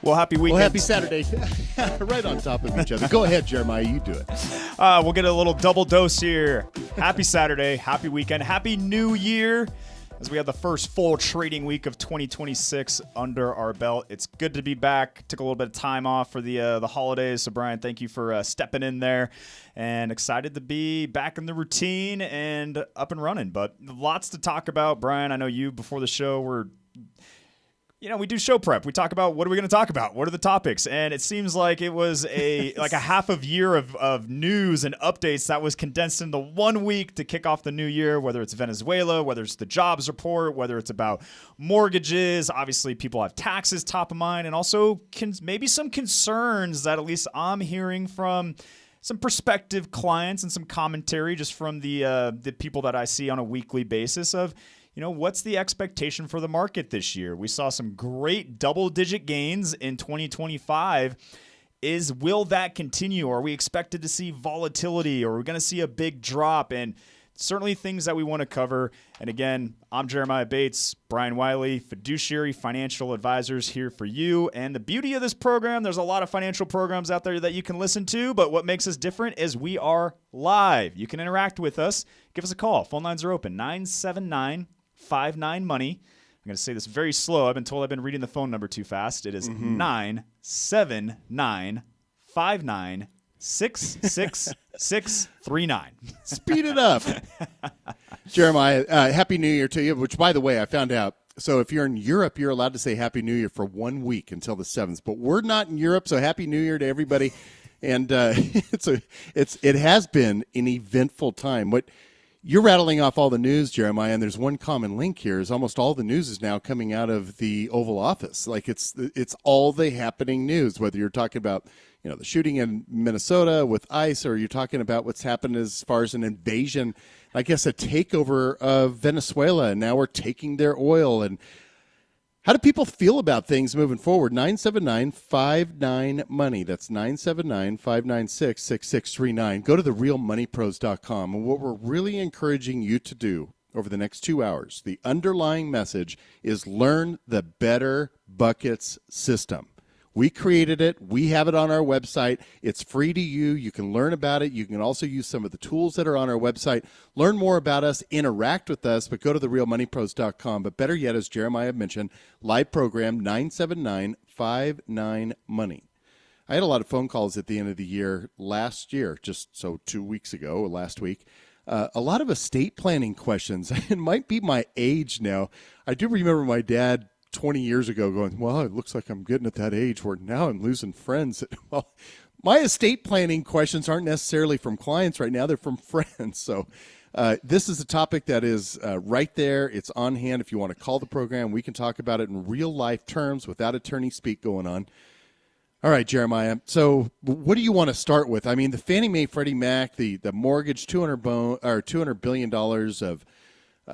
Well, happy weekend. Well, happy Saturday. Right on top of each other. Go ahead, Jeremiah. You do it. We'll get a little double dose here. Happy Saturday. Happy weekend. Happy New Year. As we have the first full trading week of 2026 under our belt. It's good to be back. Took a little bit of time off for the holidays. So, Brian, thank you for stepping in there. And excited to be back in the routine and up and running. But lots to talk about. Brian, I know you, before the show, we do show prep. We talk about what are we going to talk about? What are the topics? And it seems like it was a half of year of news and updates that was condensed into 1 week to kick off the new year, whether it's Venezuela, whether it's the jobs report, whether it's about mortgages. Obviously, people have taxes top of mind, and also maybe some concerns that at least I'm hearing from some prospective clients and some commentary just from the people that I see on a weekly basis of, what's the expectation for the market this year? We saw some great double-digit gains in 2025. Will that continue? Are we expected to see volatility? Or are we going to see a big drop? And certainly things that we want to cover. And again, I'm Jeremiah Bates, Brian Wiley, fiduciary financial advisors here for you. And the beauty of this program, there's a lot of financial programs out there that you can listen to, but what makes us different is we are live. You can interact with us. Give us a call. Phone lines are open, 979-59-MONEY. I'm going to say this very slow. I've been told I've been reading the phone number too fast. It is 979-59-6639. Speed it up. Jeremiah, Happy New Year to you, which, by the way, I found out. So if you're in Europe, you're allowed to say Happy New Year for 1 week until the 7th. But we're not in Europe, so Happy New Year to everybody. And it has been an eventful time. You're rattling off all the news, Jeremiah, and there's one common link here is almost all the news is now coming out of the Oval Office. Like it's all the happening news, whether you're talking about, the shooting in Minnesota with ICE, or you're talking about what's happened as far as an invasion, I guess a takeover of Venezuela, and now we're taking their oil. And how do people feel about things moving forward? 979-59-MONEY. That's 979-596-6639. Go to therealmoneypros.com. And what we're really encouraging you to do over the next 2 hours, the underlying message is learn the BetterBuckets system. We created it. We have it on our website. It's free to you. You can learn about it. You can also use some of the tools that are on our website. Learn more about us. Interact with us. But go to therealmoneypros.com. But better yet, as Jeremiah mentioned, live program 979-59-MONEY. I had a lot of phone calls at the end of the year last year, just so 2 weeks ago, last week. A lot of estate planning questions. It might be my age now. I do remember my dad 20 years ago going, well, it looks like I'm getting at that age where now I'm losing friends. Well, my estate planning questions aren't necessarily from clients right now. They're from friends. So this is a topic that is right there. It's on hand. If you want to call the program, we can talk about it in real life terms without attorney speak going on. All right, Jeremiah. So what do you want to start with? I mean, the Fannie Mae, Freddie Mac, the mortgage, $200 billion of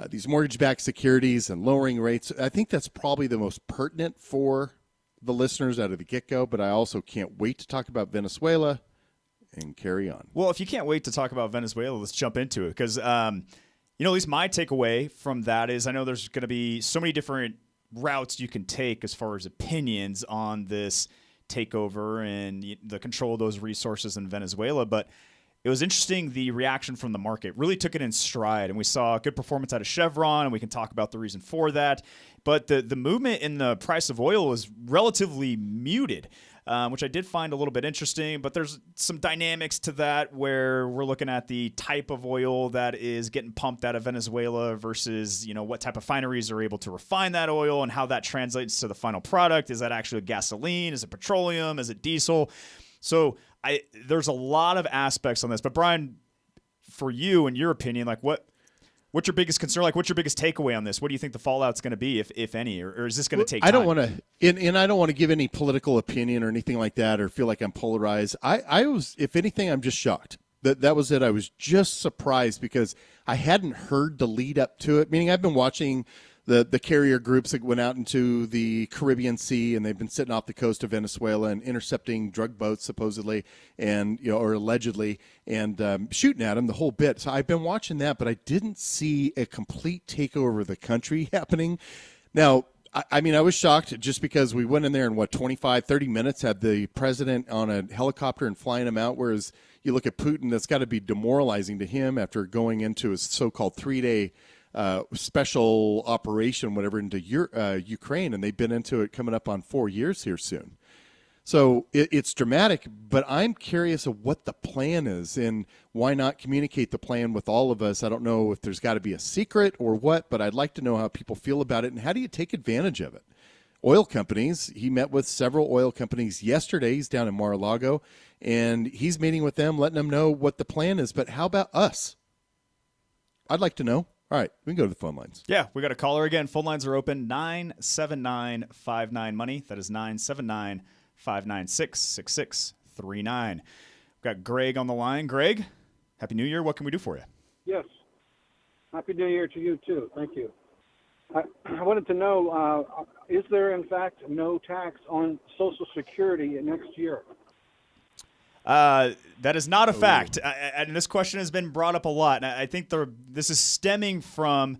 these mortgage-backed securities and lowering rates. I think that's probably the most pertinent for the listeners out of the get-go, but I also can't wait to talk about Venezuela and carry on. Well, if you can't wait to talk about Venezuela, let's jump into it because, at least my takeaway from that is I know there's going to be so many different routes you can take as far as opinions on this takeover and the control of those resources in Venezuela, but it was interesting, the reaction from the market really took it in stride, and we saw good performance out of Chevron, and we can talk about the reason for that. But the movement in the price of oil was relatively muted, which I did find a little bit interesting. But there's some dynamics to that where we're looking at the type of oil that is getting pumped out of Venezuela versus, what type of refineries are able to refine that oil and how that translates to the final product. Is that actually gasoline? Is it petroleum? Is it diesel? So there's a lot of aspects on this, but Brian, for you, in your opinion, like what's your biggest concern? Like, what's your biggest takeaway on this? What do you think the fallout's going to be, if any, or is this going to take time? I don't want to, and I don't want to give any political opinion or anything like that, or feel like I'm polarized. I was, if anything, I'm just shocked. That was it. I was just surprised because I hadn't heard the lead up to it. Meaning, I've been watching the carrier groups that went out into the Caribbean Sea, and they've been sitting off the coast of Venezuela and intercepting drug boats supposedly, and or allegedly, and shooting at them the whole bit. So I've been watching that, but I didn't see a complete takeover of the country happening. Now, I mean, I was shocked just because we went in there in 25, 30 minutes, had the president on a helicopter and flying him out. Whereas you look at Putin, that's got to be demoralizing to him after going into his so-called 3-day special operation, whatever, into Ukraine. And they've been into it coming up on 4 years here soon. So it's dramatic, but I'm curious of what the plan is and why not communicate the plan with all of us. I don't know if there's got to be a secret or what, but I'd like to know how people feel about it and how do you take advantage of it? Oil companies, he met with several oil companies yesterday. He's down in Mar-a-Lago, and he's meeting with them, letting them know what the plan is. But how about us? I'd like to know. All right, we can go to the phone lines. Yeah, we got a caller again. Phone lines are open, 979-59-MONEY. That is 979-596-6639. We've got Greg on the line. Greg, Happy New Year. What can we do for you? Yes. Happy New Year to you, too. Thank you. I wanted to know, is there, in fact, no tax on Social Security next year? That is not a fact. And this question has been brought up a lot. And I think this is stemming from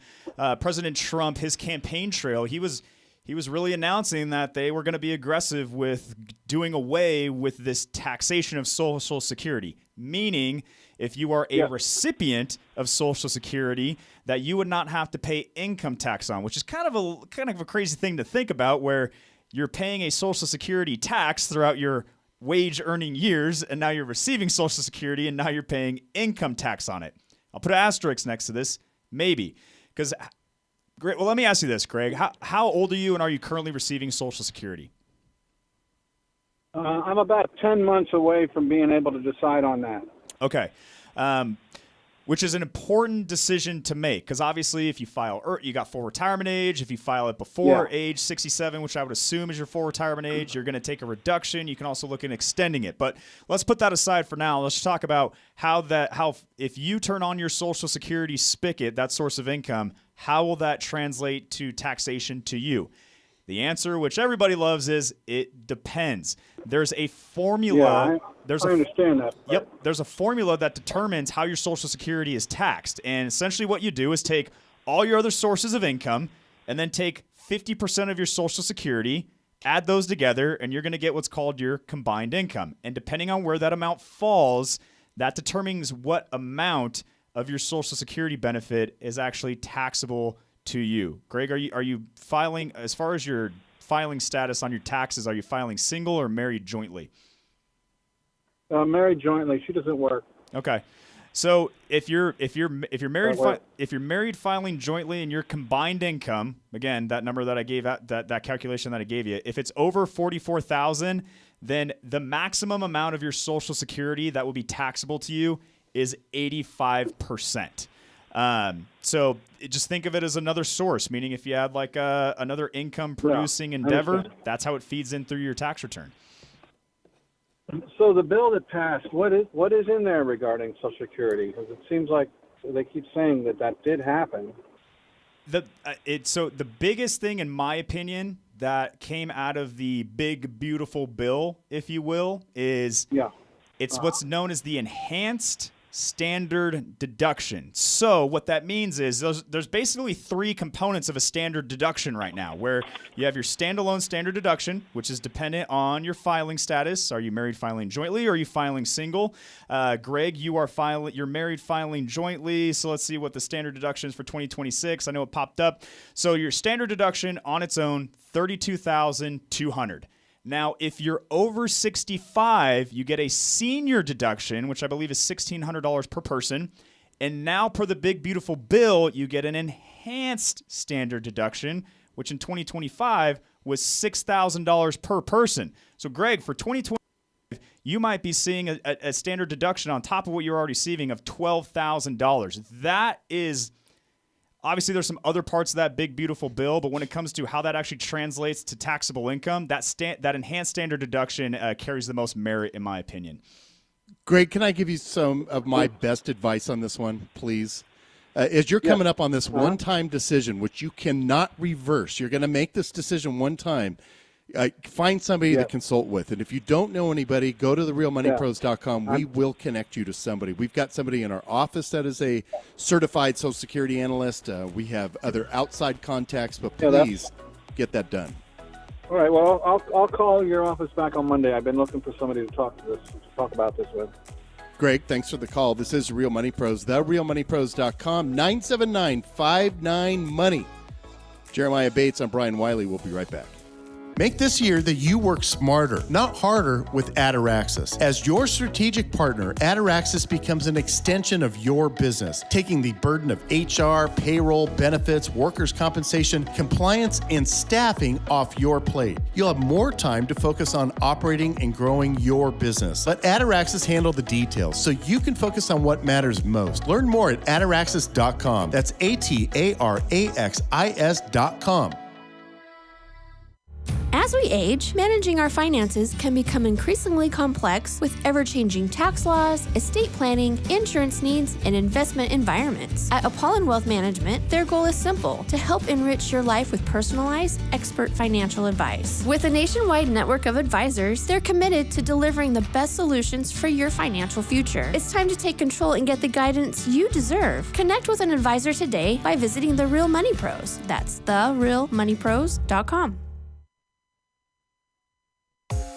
President Trump, his campaign trail. He was really announcing that they were going to be aggressive with doing away with this taxation of Social Security, meaning if you are a recipient of Social Security, that you would not have to pay income tax on, which is kind of a crazy thing to think about, where you're paying a Social Security tax throughout your wage earning years, and now you're receiving Social Security, and now you're paying income tax on it. I'll put an asterisk next to this, maybe, because. Great. Well, let me ask you this, Greg. How old are you, and are you currently receiving Social Security? I'm about 10 months away from being able to decide on that. Okay. Which is an important decision to make, because obviously if you file, you got full retirement age. If you file it before age 67, which I would assume is your full retirement age, you're going to take a reduction. You can also look at extending it. But let's put that aside for now. Let's talk about how if you turn on your Social Security spigot, that source of income, how will that translate to taxation to you? The answer, which everybody loves, is it depends. There's a formula. I understand that. Yep. There's a formula that determines how your Social Security is taxed. And essentially what you do is take all your other sources of income and then take 50% of your Social Security, add those together, and you're going to get what's called your combined income. And depending on where that amount falls, that determines what amount of your Social Security benefit is actually taxable to you. Greg, are you filing, as far as your filing status on your taxes, are you filing single or married jointly? Married jointly. She doesn't work. Okay. So if you're married filing jointly, and your combined income, again, that number that I gave out, that calculation that I gave you, if it's over $44,000, then the maximum amount of your Social Security that will be taxable to you is 85%. So just think of it as another source, meaning if you had like another income producing endeavor, that's how it feeds in through your tax return. So the bill that passed, what is in there regarding Social Security? Because it seems like they keep saying that did happen. So the biggest thing, in my opinion, that came out of the big, beautiful bill, if you will, is it's what's known as the enhanced standard deduction. So what that means is there's basically three components of a standard deduction right now, where you have your standalone standard deduction, which is dependent on your filing status. Are you married filing jointly, or are you filing single? Greg, you're married filing jointly. So let's see what the standard deduction is for 2026. I know it popped up. So your standard deduction on its own, $32,200. Now, if you're over 65, you get a senior deduction, which I believe is $1,600 per person. And now, per the big, beautiful bill, you get an enhanced standard deduction, which in 2025 was $6,000 per person. So, Greg, for 2025, you might be seeing a standard deduction on top of what you're already receiving of $12,000. That is... Obviously, there's some other parts of that big, beautiful bill, but when it comes to how that actually translates to taxable income, that enhanced standard deduction carries the most merit, in my opinion. Greg, can I give you some of my best advice on this one, please? As you're coming up on this one-time decision, which you cannot reverse, you're going to make this decision one time. Find somebody to consult with. And if you don't know anybody, go to therealmoneypros.com. We will connect you to somebody. We've got somebody in our office that is a certified Social Security analyst. We have other outside contacts, but please get that done. All right. Well, I'll call your office back on Monday. I've been looking for somebody to talk about this with. Greg, thanks for the call. This is Real Money Pros, therealmoneypros.com, 979-59-MONEY. Jeremiah Bates, I'm Brian Wiley. We'll be right back. Make this year that you work smarter, not harder, with Ataraxis. As your strategic partner, Ataraxis becomes an extension of your business, taking the burden of HR, payroll, benefits, workers' compensation, compliance, and staffing off your plate. You'll have more time to focus on operating and growing your business. Let Ataraxis handle the details so you can focus on what matters most. Learn more at ataraxis.com. That's ATARAXIS.com. As we age, managing our finances can become increasingly complex with ever-changing tax laws, estate planning, insurance needs, and investment environments. At Apollon Wealth Management, their goal is simple: to help enrich your life with personalized, expert financial advice. With a nationwide network of advisors, they're committed to delivering the best solutions for your financial future. It's time to take control and get the guidance you deserve. Connect with an advisor today by visiting The Real Money Pros. That's therealmoneypros.com.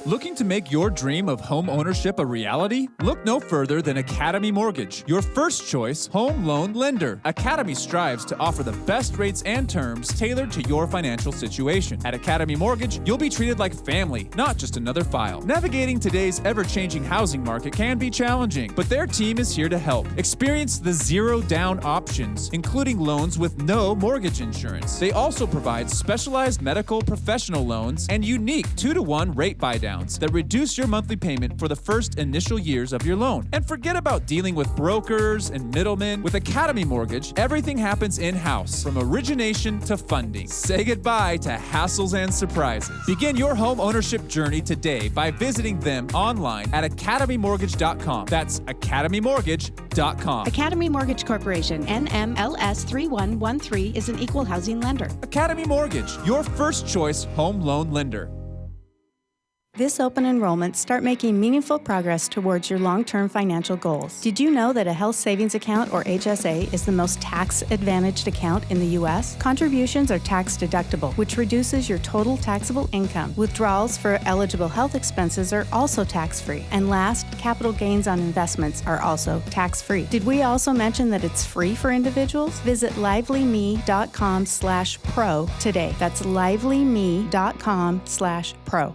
Looking to make your dream of home ownership a reality? Look no further than Academy Mortgage, your first choice home loan lender. Academy strives to offer the best rates and terms tailored to your financial situation. At Academy Mortgage, you'll be treated like family, not just another file. Navigating today's ever-changing housing market can be challenging, but their team is here to help. Experience the zero-down options, including loans with no mortgage insurance. They also provide specialized medical professional loans and unique 2-to-1 rate buydowns that reduce your monthly payment for the first initial years of your loan. And forget about dealing with brokers and middlemen. With Academy Mortgage, everything happens in-house, from origination to funding. Say goodbye to hassles and surprises. Begin your home ownership journey today by visiting them online at academymortgage.com. That's academymortgage.com. Academy Mortgage Corporation, NMLS 3113, is an equal housing lender. Academy Mortgage, your first choice home loan lender. This open enrollment, start making meaningful progress towards your long-term financial goals. Did you know that a health savings account, or HSA, is the most tax-advantaged account in the U.S.? Contributions are tax-deductible, which reduces your total taxable income. Withdrawals for eligible health expenses are also tax-free. And last, capital gains on investments are also tax-free. Did we also mention that it's free for individuals? Visit livelyme.com/pro today. That's livelyme.com/pro.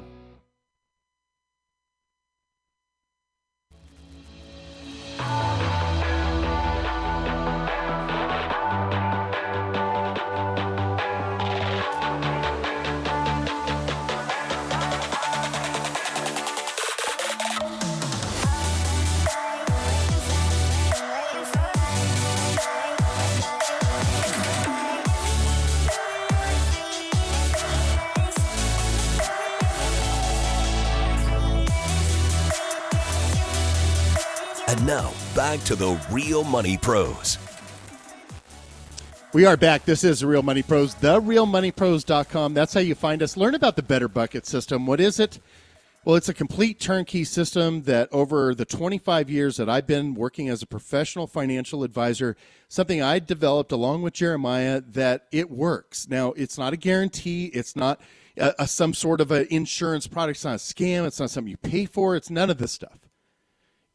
And now, back to the Real Money Pros. We are back. This is The Real Money Pros, therealmoneypros.com. That's how you find us. Learn about the BetterBuckets system. What is it? Well, it's a complete turnkey system that over the 25 years that I've been working as a professional financial advisor, something I developed along with Jeremiah, that it works. Now, it's not a guarantee. It's not some sort of an insurance product. It's not a scam. It's not something you pay for. It's none of this stuff.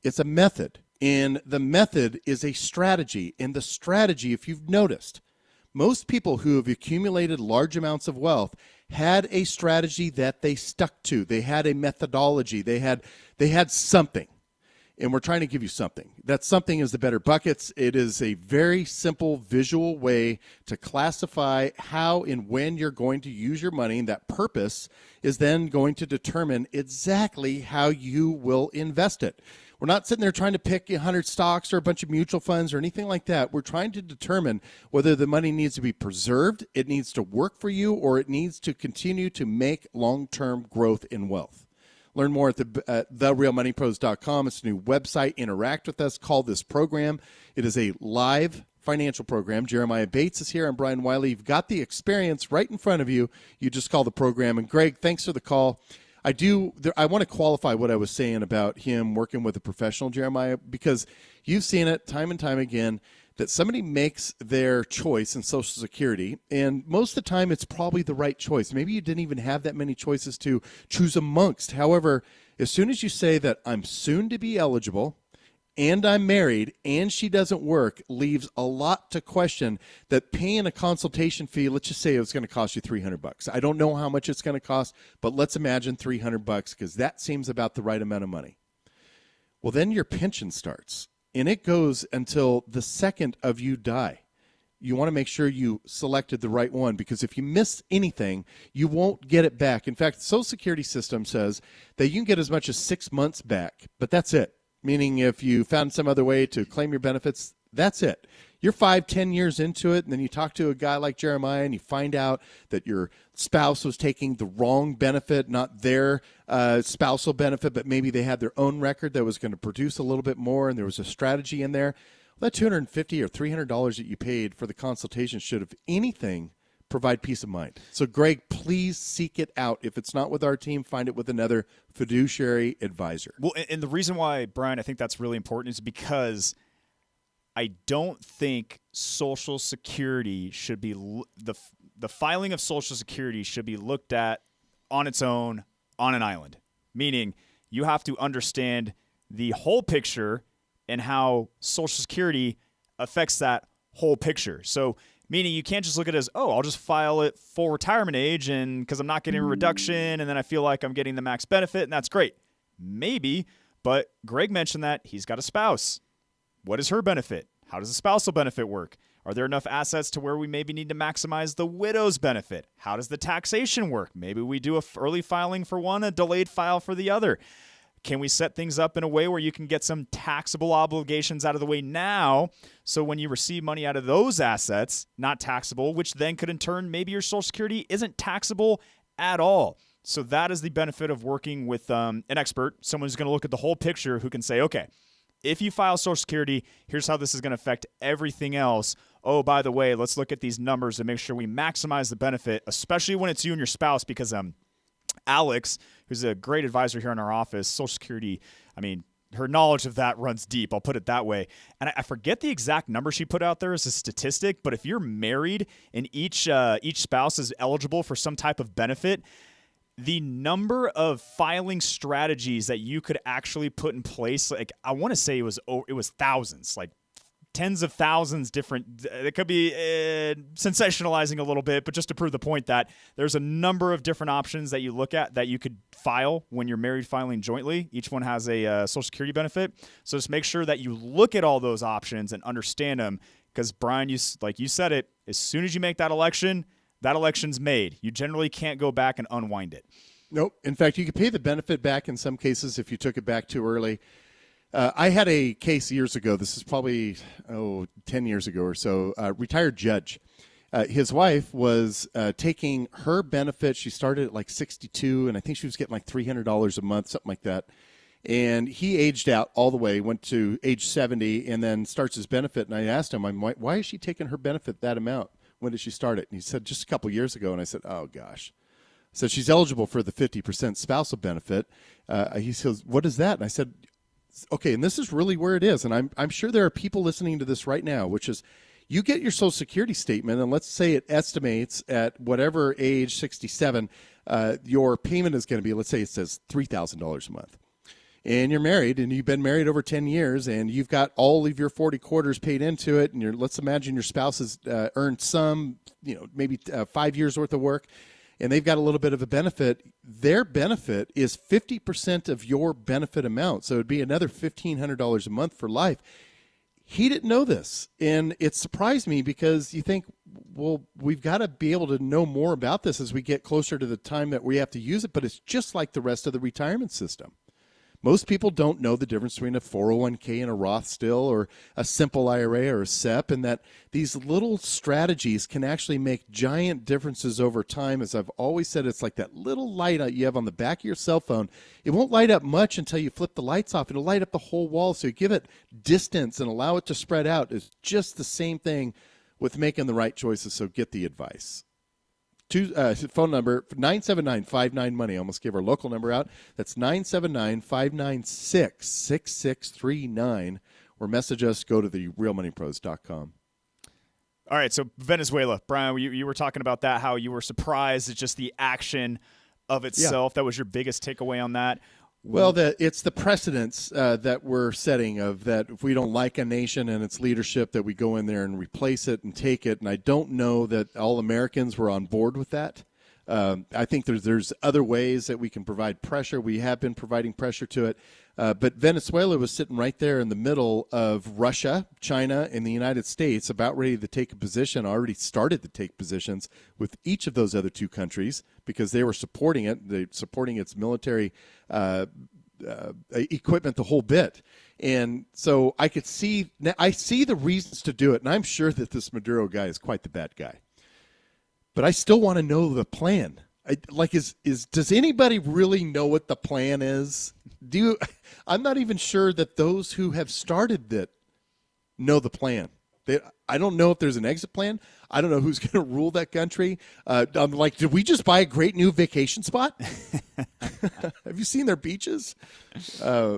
It's a method, and the method is a strategy. And the strategy, if you've noticed, most people who have accumulated large amounts of wealth had a strategy that they stuck to. They had a methodology. They had something. And we're trying to give you something. That something is the BetterBuckets. It is a very simple visual way to classify how and when you're going to use your money. And that purpose is then going to determine exactly how you will invest it. We're not sitting there trying to pick 100 stocks or a bunch of mutual funds or anything like that. We're trying to determine whether the money needs to be preserved, it needs to work for you, or it needs to continue to make long-term growth in wealth. Learn more at therealmoneypros.com. It's a new website. Interact with us. Call this program. It is a live financial program. Jeremiah Bates is here. I'm Brian Wiley. You've got the experience right in front of you. You just call the program. And Greg, thanks for the call. I want to qualify what I was saying about him working with a professional, Jeremiah, because you've seen it time and time again. that somebody makes their choice in Social Security, and most of the time it's probably the right choice. Maybe you didn't even have that many choices to choose amongst. However, as soon as you say that I'm soon to be eligible and I'm married and she doesn't work, leaves a lot to question. That paying a consultation fee, let's just say it was going to cost you $300. I don't know how much it's going to cost, but let's imagine $300 because that seems about the right amount of money. Well, then your pension starts. And it goes until the second of you die. You want to make sure you selected the right one, because if you miss anything, you won't get it back. In fact, the Social Security system says that you can get as much as 6 months back, but that's it. Meaning if you found some other way to claim your benefits, that's it. You're 5-10 years into it, and then you talk to a guy like Jeremiah, and you find out that your spouse was taking the wrong benefit, not their spousal benefit, but maybe they had their own record that was going to produce a little bit more, and there was a strategy in there. Well, that $250 or $300 that you paid for the consultation should, if anything, provide peace of mind. So, Greg, please seek it out. If it's not with our team, find it with another fiduciary advisor. Well, and the reason why, Brian, I think that's really important is because I don't think Social Security should be the filing of Social Security should be looked at on its own on an island. Meaning, you have to understand the whole picture and how Social Security affects that whole picture. So, meaning you can't just look at it as, oh, I'll just file it for retirement age, and because I'm not getting a reduction, and then I feel like I'm getting the max benefit, and that's great. Maybe, but Greg mentioned that he's got a spouse. What is her benefit? How does the spousal benefit work? Are there enough assets to where we maybe need to maximize the widow's benefit? How does the taxation work? Maybe we do a early filing for one, a delayed file for the other. Can we set things up in a way where you can get some taxable obligations out of the way now, so when you receive money out of those assets, not taxable, which then could in turn, maybe your Social Security isn't taxable at all. So that is the benefit of working with an expert, someone who's going to look at the whole picture, who can say, okay, if you file Social Security, here's how this is going to affect everything else. Oh, by the way, let's look at these numbers and make sure we maximize the benefit, especially when it's you and your spouse, because Alex, who's a great advisor here in our office, Social Security, I mean, her knowledge of that runs deep. I'll put it that way. And I forget the exact number she put out there as a statistic, but if you're married and each spouse is eligible for some type of benefit, the number of filing strategies that you could actually put in place, like I want to say it was thousands, like tens of thousands different. It could be sensationalizing a little bit, but just to prove the point that there's a number of different options that you look at that you could file when you're married filing jointly. Each one has a Social Security benefit. So just make sure that you look at all those options and understand them, because Brian, you said it, as soon as you make that election's made. You generally can't go back and unwind it. Nope. In fact, you could pay the benefit back in some cases if you took it back too early. I had a case years ago. This is probably 10 years ago or so. Retired judge. His wife was taking her benefit. She started at like 62, and I think she was getting like $300 a month, something like that. And he aged out all the way, went to age 70, and then starts his benefit. And I asked him, why is she taking her benefit that amount? When did she start it? And he said, just a couple years ago. And I said, oh, gosh. So she's eligible for the 50% spousal benefit. He says, what is that? And I said, okay, and this is really where it is. And I'm sure there are people listening to this right now, which is you get your Social Security statement, and let's say it estimates at whatever age, 67, your payment is going to be, let's say it says $3,000 a month. And you're married, and you've been married over 10 years, and you've got all of your 40 quarters paid into it, and let's imagine your spouse has earned some, maybe 5 years worth of work, and they've got a little bit of a benefit. Their benefit is 50% of your benefit amount, so it would be another $1,500 a month for life. He didn't know this, and it surprised me, because you think, well, we've got to be able to know more about this as we get closer to the time that we have to use it, but it's just like the rest of the retirement system. Most people don't know the difference between a 401k and a Roth still, or a simple IRA or a SEP, and that these little strategies can actually make giant differences over time. As I've always said, it's like that little light you have on the back of your cell phone. It won't light up much until you flip the lights off. It'll light up the whole wall, so you give it distance and allow it to spread out. It's just the same thing with making the right choices, so get the advice. Phone number 979-59-MONEY. I almost gave our local number out. That's 979-596-6639. Or message us. Go to therealmoneypros.com. All right, so Venezuela. Brian, you were talking about that, how you were surprised at just the action of itself. That was your biggest takeaway on that. Well, it's the precedents that we're setting of that if we don't like a nation and its leadership, that we go in there and replace it and take it. And I don't know that all Americans were on board with that. I think there's other ways that we can provide pressure. We have been providing pressure to it. But Venezuela was sitting right there in the middle of Russia, China, and the United States, about ready to take a position, already started to take positions with each of those other two countries because they were supporting it. They're supporting its military equipment, the whole bit. And so I see the reasons to do it, and I'm sure that this Maduro guy is quite the bad guy. But I still want to know the plan. Does anybody really know what the plan is? I'm not even sure that those who have started it know the plan. I don't know if there's an exit plan. I don't know who's going to rule that country. I'm like, did we just buy a great new vacation spot? Have you seen their beaches?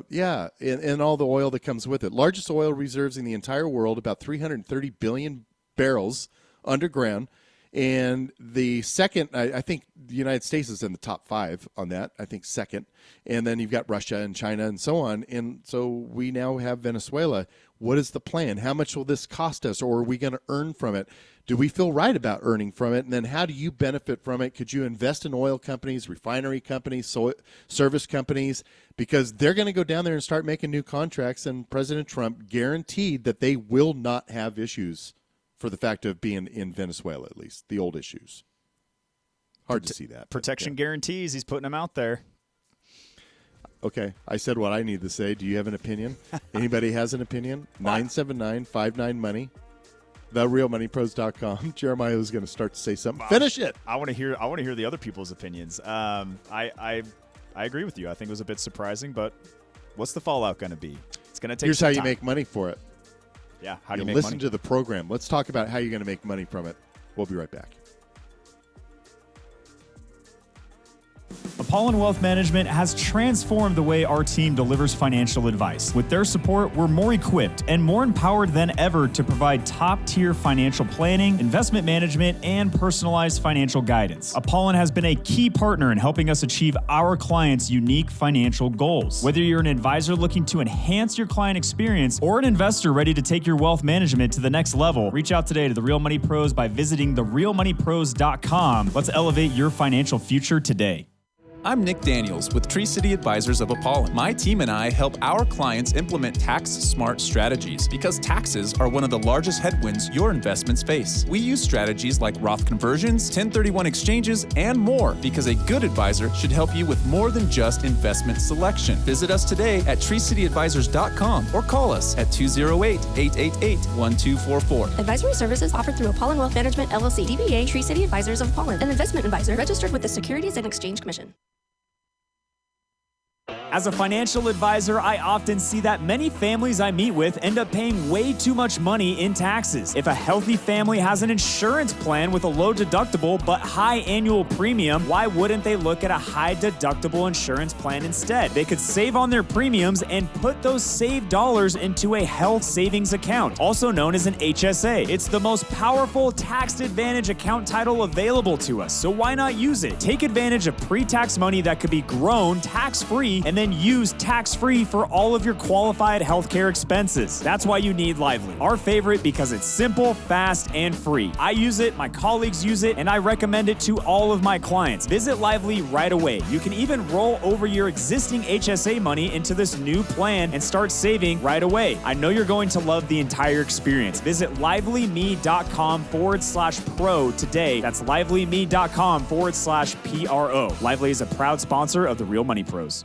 Yeah, and all the oil that comes with it. Largest oil reserves in the entire world, about 330 billion barrels underground. And the second, I think the United States is in the top 5 on that, I think second. And then you've got Russia and China and so on. And so we now have Venezuela. What is the plan? How much will this cost us, or are we going to earn from it? Do we feel right about earning from it? And then how do you benefit from it? Could you invest in oil companies, refinery companies, service companies? Because they're going to go down there and start making new contracts, and President Trump guaranteed that they will not have issues for the fact of being in Venezuela, at least, the old issues. Hard to see that. Protection guarantees. He's putting them out there. Okay, I said what I need to say. Do you have an opinion? Anybody has an opinion? 979-59-MONEY. TheRealMoneyPros.com. Jeremiah is going to start to say something. Finish it. I want to hear the other people's opinions. I agree with you. I think it was a bit surprising, but what's the fallout going to be? It's going to take. Here's how you make money for it. Yeah, how do you make listen money? to the program. Let's talk about how you're going to make money from it. We'll be right back. Apollon Wealth Management has transformed the way our team delivers financial advice. With their support, we're more equipped and more empowered than ever to provide top-tier financial planning, investment management, and personalized financial guidance. Apollon has been a key partner in helping us achieve our clients' unique financial goals. Whether you're an advisor looking to enhance your client experience or an investor ready to take your wealth management to the next level, reach out today to The Real Money Pros by visiting TheRealMoneyPros.com. Let's elevate your financial future today. I'm Nick Daniels with Tree City Advisors of Apollon. My team and I help our clients implement tax-smart strategies because taxes are one of the largest headwinds your investments face. We use strategies like Roth conversions, 1031 exchanges, and more because a good advisor should help you with more than just investment selection. Visit us today at treecityadvisors.com or call us at 208-888-1244. Advisory services offered through Apollon Wealth Management, LLC, DBA Tree City Advisors of Apollon, an investment advisor registered with the Securities and Exchange Commission. As a financial advisor, I often see that many families I meet with end up paying way too much money in taxes. If a healthy family has an insurance plan with a low deductible but high annual premium, why wouldn't they look at a high deductible insurance plan instead? They could save on their premiums and put those saved dollars into a health savings account, also known as an HSA. It's the most powerful tax advantage account title available to us, so why not use it? Take advantage of pre-tax money that could be grown tax-free and then use tax-free for all of your qualified healthcare expenses. That's why you need Lively, our favorite because it's simple, fast, and free. I use it, my colleagues use it, and I recommend it to all of my clients. Visit Lively right away. You can even roll over your existing HSA money into this new plan and start saving right away. I know you're going to love the entire experience. Visit livelyme.com/pro today. That's livelyme.com/PRO. Lively is a proud sponsor of the Real Money Pros.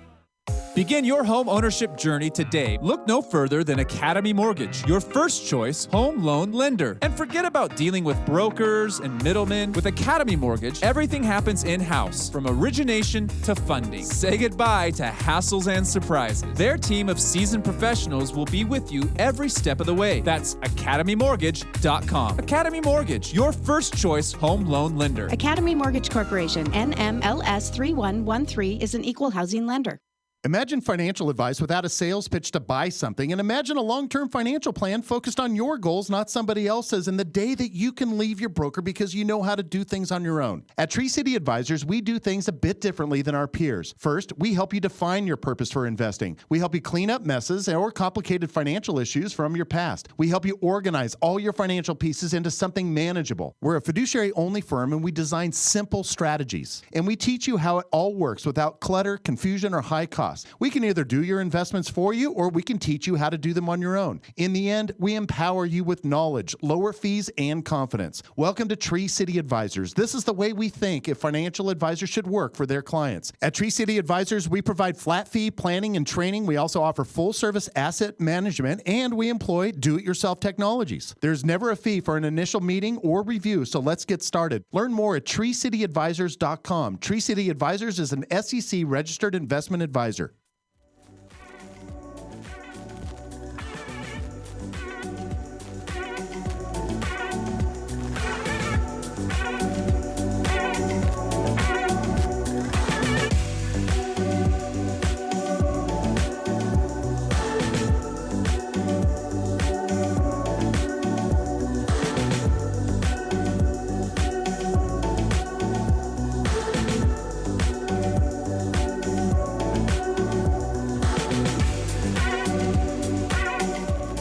Begin your home ownership journey today. Look no further than Academy Mortgage, your first choice home loan lender. And forget about dealing with brokers and middlemen. With Academy Mortgage, everything happens in-house, from origination to funding. Say goodbye to hassles and surprises. Their team of seasoned professionals will be with you every step of the way. That's academymortgage.com. Academy Mortgage, your first choice home loan lender. Academy Mortgage Corporation, NMLS 3113, is an equal housing lender. Imagine financial advice without a sales pitch to buy something, and imagine a long-term financial plan focused on your goals, not somebody else's, and the day that you can leave your broker because you know how to do things on your own. At Tree City Advisors, we do things a bit differently than our peers. First, we help you define your purpose for investing. We help you clean up messes or complicated financial issues from your past. We help you organize all your financial pieces into something manageable. We're a fiduciary-only firm, and we design simple strategies. And we teach you how it all works without clutter, confusion, or high costs. We can either do your investments for you or we can teach you how to do them on your own. In the end, we empower you with knowledge, lower fees, and confidence. Welcome to Tree City Advisors. This is the way we think if financial advisors should work for their clients. At Tree City Advisors, we provide flat fee planning and training. We also offer full service asset management, and we employ do-it-yourself technologies. There's never a fee for an initial meeting or review, so let's get started. Learn more at treecityadvisors.com. Tree City Advisors is an SEC registered investment advisor.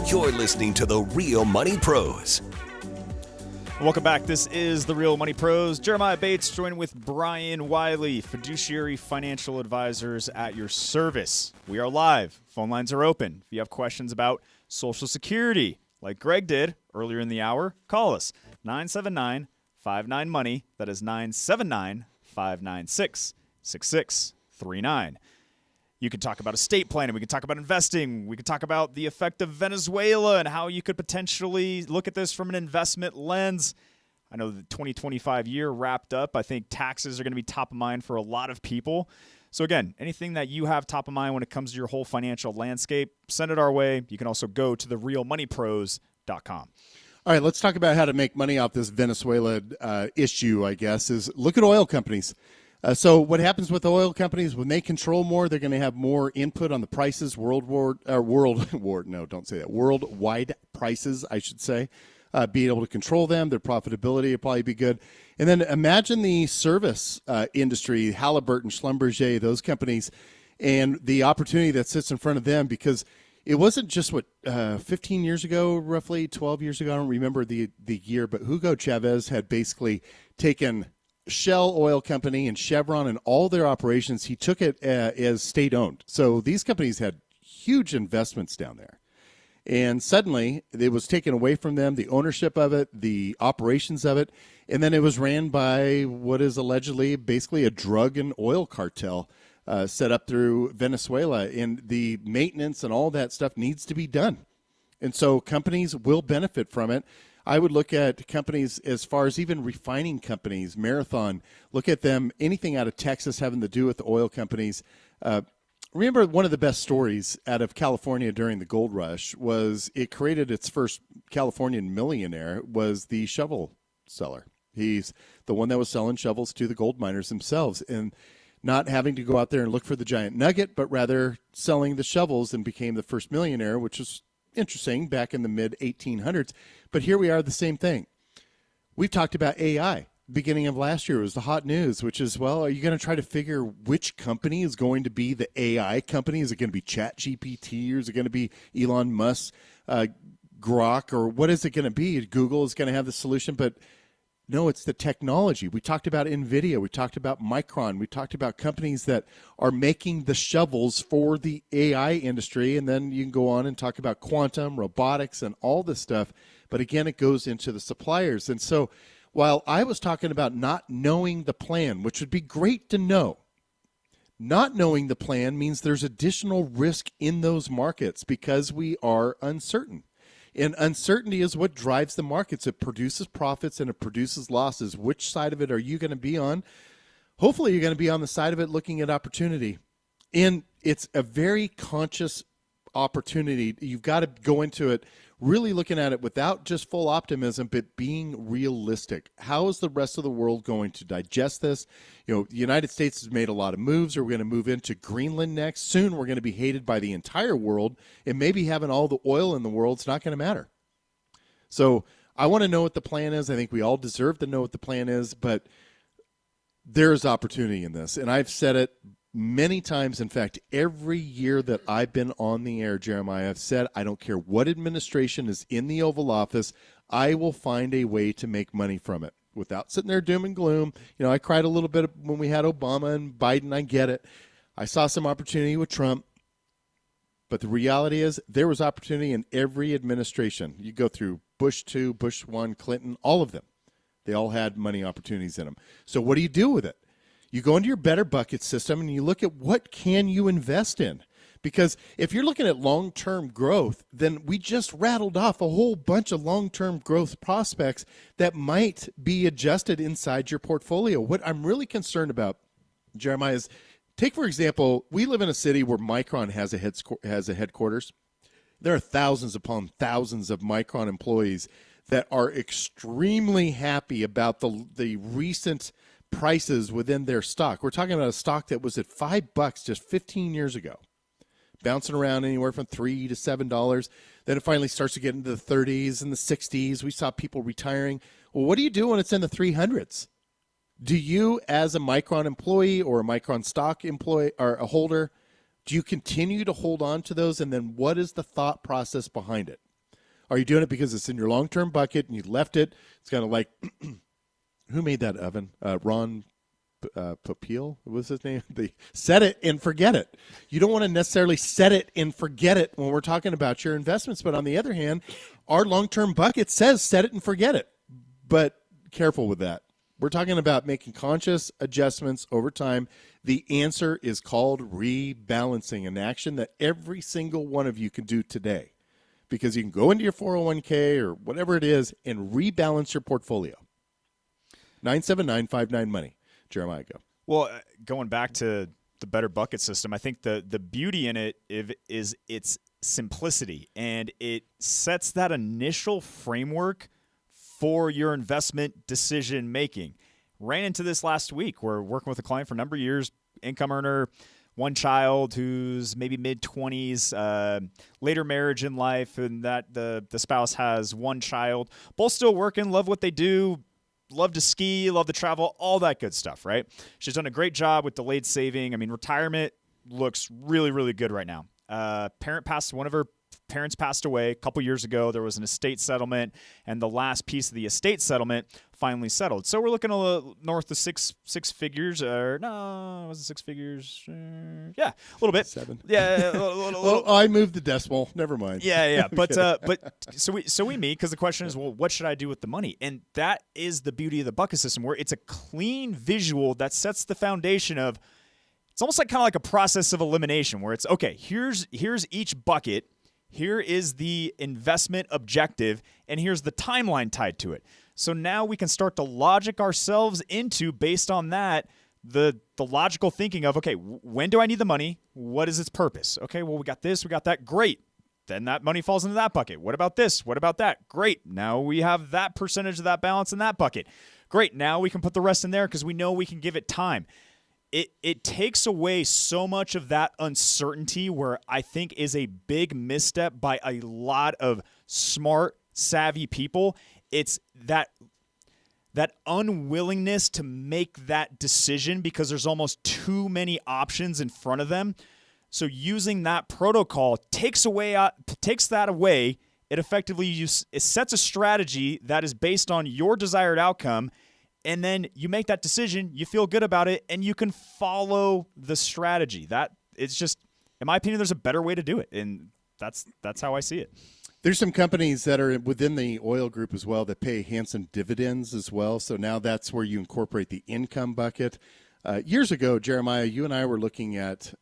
You're listening to The Real Money Pros. Welcome back. This is The Real Money Pros. Jeremiah Bates joined with Brian Wiley, fiduciary financial advisors at your service. We are live. Phone lines are open. If you have questions about Social Security, like Greg did earlier in the hour, call us. 979-59-MONEY. That is 979-596-6639. You can talk about estate planning. We can talk about investing. We can talk about the effect of Venezuela and how you could potentially look at this from an investment lens. I know the 2025 year wrapped up. I think taxes are going to be top of mind for a lot of people. So again, anything that you have top of mind when it comes to your whole financial landscape, send it our way. You can also go to therealmoneypros.com. All right, let's talk about how to make money off this Venezuela issue, I guess, is look at oil companies. So what happens with oil companies, when they control more, they're going to have more input on the prices, worldwide prices, I should say. Being able to control them, their profitability will probably be good. And then imagine the service industry, Halliburton, Schlumberger, those companies, and the opportunity that sits in front of them, because it wasn't just 15 years ago, roughly 12 years ago, I don't remember the year, but Hugo Chavez had basically taken Shell Oil Company and Chevron and all their operations. He took it as state-owned. So these companies had huge investments down there. And suddenly it was taken away from them, the ownership of it, the operations of it, and then it was ran by what is allegedly basically a drug and oil cartel set up through Venezuela. And the maintenance and all that stuff needs to be done. And so companies will benefit from it. I would look at companies as far as even refining companies, Marathon, look at them, anything out of Texas having to do with the oil companies. Remember, one of the best stories out of California during the gold rush was it created its first Californian millionaire was the shovel seller. He's the one that was selling shovels to the gold miners themselves and not having to go out there and look for the giant nugget, but rather selling the shovels, and became the first millionaire, which was interesting back in the mid-1800s. But here we are, the same thing. We've talked about AI. Beginning of last year was the hot news, which is, well, are you going to try to figure which company is going to be the AI company? Is it going to be ChatGPT, or is it going to be Elon Musk, Grok, or what is it going to be? Google is going to have the solution, but no, it's the technology. We talked about NVIDIA. We talked about Micron. We talked about companies that are making the shovels for the AI industry. And then you can go on and talk about quantum, robotics, and all this stuff. But again, it goes into the suppliers. And so while I was talking about not knowing the plan, which would be great to know, not knowing the plan means there's additional risk in those markets because we are uncertain. And uncertainty is what drives the markets. It produces profits and it produces losses. Which side of it are you going to be on? Hopefully you're going to be on the side of it looking at opportunity. And it's a very conscious opportunity. You've got to go into it really looking at it without just full optimism, but being realistic. How is the rest of the world going to digest this? The United States has made a lot of moves. We're going to move into Greenland next. Soon we're going to be hated by the entire world, and maybe having all the oil in the world is not going to matter. So I want to know what the plan is. I think we all deserve to know what the plan is, but there's opportunity in this. And I've said it many times. In fact, every year that I've been on the air, Jeremiah, I've said, I don't care what administration is in the Oval Office, I will find a way to make money from it without sitting there doom and gloom. I cried a little bit when we had Obama and Biden. I get it. I saw some opportunity with Trump. But the reality is there was opportunity in every administration. You go through Bush 2, Bush 1, Clinton, all of them. They all had money opportunities in them. So what do you do with it? You go into your BetterBuckets system and you look at what can you invest in. Because if you're looking at long-term growth, then we just rattled off a whole bunch of long-term growth prospects that might be adjusted inside your portfolio. What I'm really concerned about, Jeremiah, is take, for example, we live in a city where Micron has a headquarters. There are thousands upon thousands of Micron employees that are extremely happy about the recent prices within their stock. We're talking about a stock that was at $5 just 15 years ago, bouncing around anywhere from $3 to $7. Then it finally starts to get into the 30s and the 60s. We saw people retiring. Well, what do you do when it's in the 300s? Do you, as a Micron employee or a Micron stock employee or a holder, do you continue to hold on to those? And then what is the thought process behind it? Are you doing it because it's in your long-term bucket and you left it? It's kind of like, who made that oven? Ron Popeil, what was his name? Set it and forget it. You don't want to necessarily set it and forget it when we're talking about your investments. But on the other hand, our long-term bucket says set it and forget it. But careful with that. We're talking about making conscious adjustments over time. The answer is called rebalancing, an action that every single one of you can do today, because you can go into your 401k or whatever it is and rebalance your portfolio. 97959-MONEY. Jeremiah, go. Well, going back to the BetterBucket system, I think the beauty in it is its simplicity, and it sets that initial framework for your investment decision making. Ran into this last week. We're working with a client for a number of years, income earner, one child who's maybe mid-20s, later marriage in life, and that the spouse has one child. Both still working, love what they do, love to ski, love to travel, all that good stuff, right? She's done a great job with delayed saving. I mean, retirement looks really, really good right now. One of her parents passed away a couple years ago. There was an estate settlement, and the last piece of the estate settlement finally settled. So we're looking a little north of six figures, or no, was it six figures? Yeah, a little bit. 7. Yeah, Well, I moved the decimal. Never mind. Yeah. But so we meet because the question is, well, what should I do with the money? And that is the beauty of the bucket system, where it's a clean visual that sets the foundation of. It's almost like kind of like a process of elimination, where it's okay. Here's each bucket. Here is the investment objective, and here's the timeline tied to it. So now we can start to logic ourselves into, based on that, the logical thinking of, okay, when do I need the money? What is its purpose? Okay, well, we got this, we got that. Great. Then that money falls into that bucket. What about this? What about that? Great. Now we have that percentage of that balance in that bucket. Great. Now we can put the rest in there because we know we can give it time. It takes away so much of that uncertainty, where I think is a big misstep by a lot of smart, savvy people. It's that unwillingness to make that decision because there's almost too many options in front of them. So using that protocol takes that away. It effectively it sets a strategy that is based on your desired outcome. And then you make that decision, you feel good about it, and you can follow the strategy. That it's just, in my opinion, there's a better way to do it, and that's how I see it. There's some companies that are within the oil group as well that pay handsome dividends as well. So now that's where you incorporate the income bucket. Years ago, Jeremiah, you and I were looking at,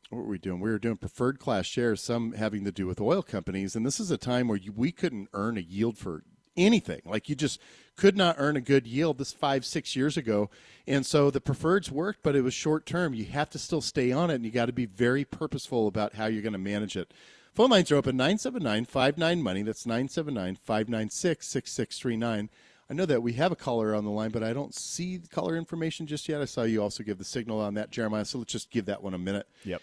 what were we doing? We were doing preferred class shares, some having to do with oil companies, and this is a time where we couldn't earn a yield for anything. Like, you just could not earn a good yield this 5-6 years ago. And so the preferreds worked, but it was short term. You have to still stay on it, and you got to be very purposeful about how you're going to manage it. Phone lines are open, 979-59-MONEY. That's 979-596-6639. I know that we have a caller on the line, but I don't see the caller information just yet. I saw you also give the signal on that, Jeremiah, so let's just give that one a minute. Yep.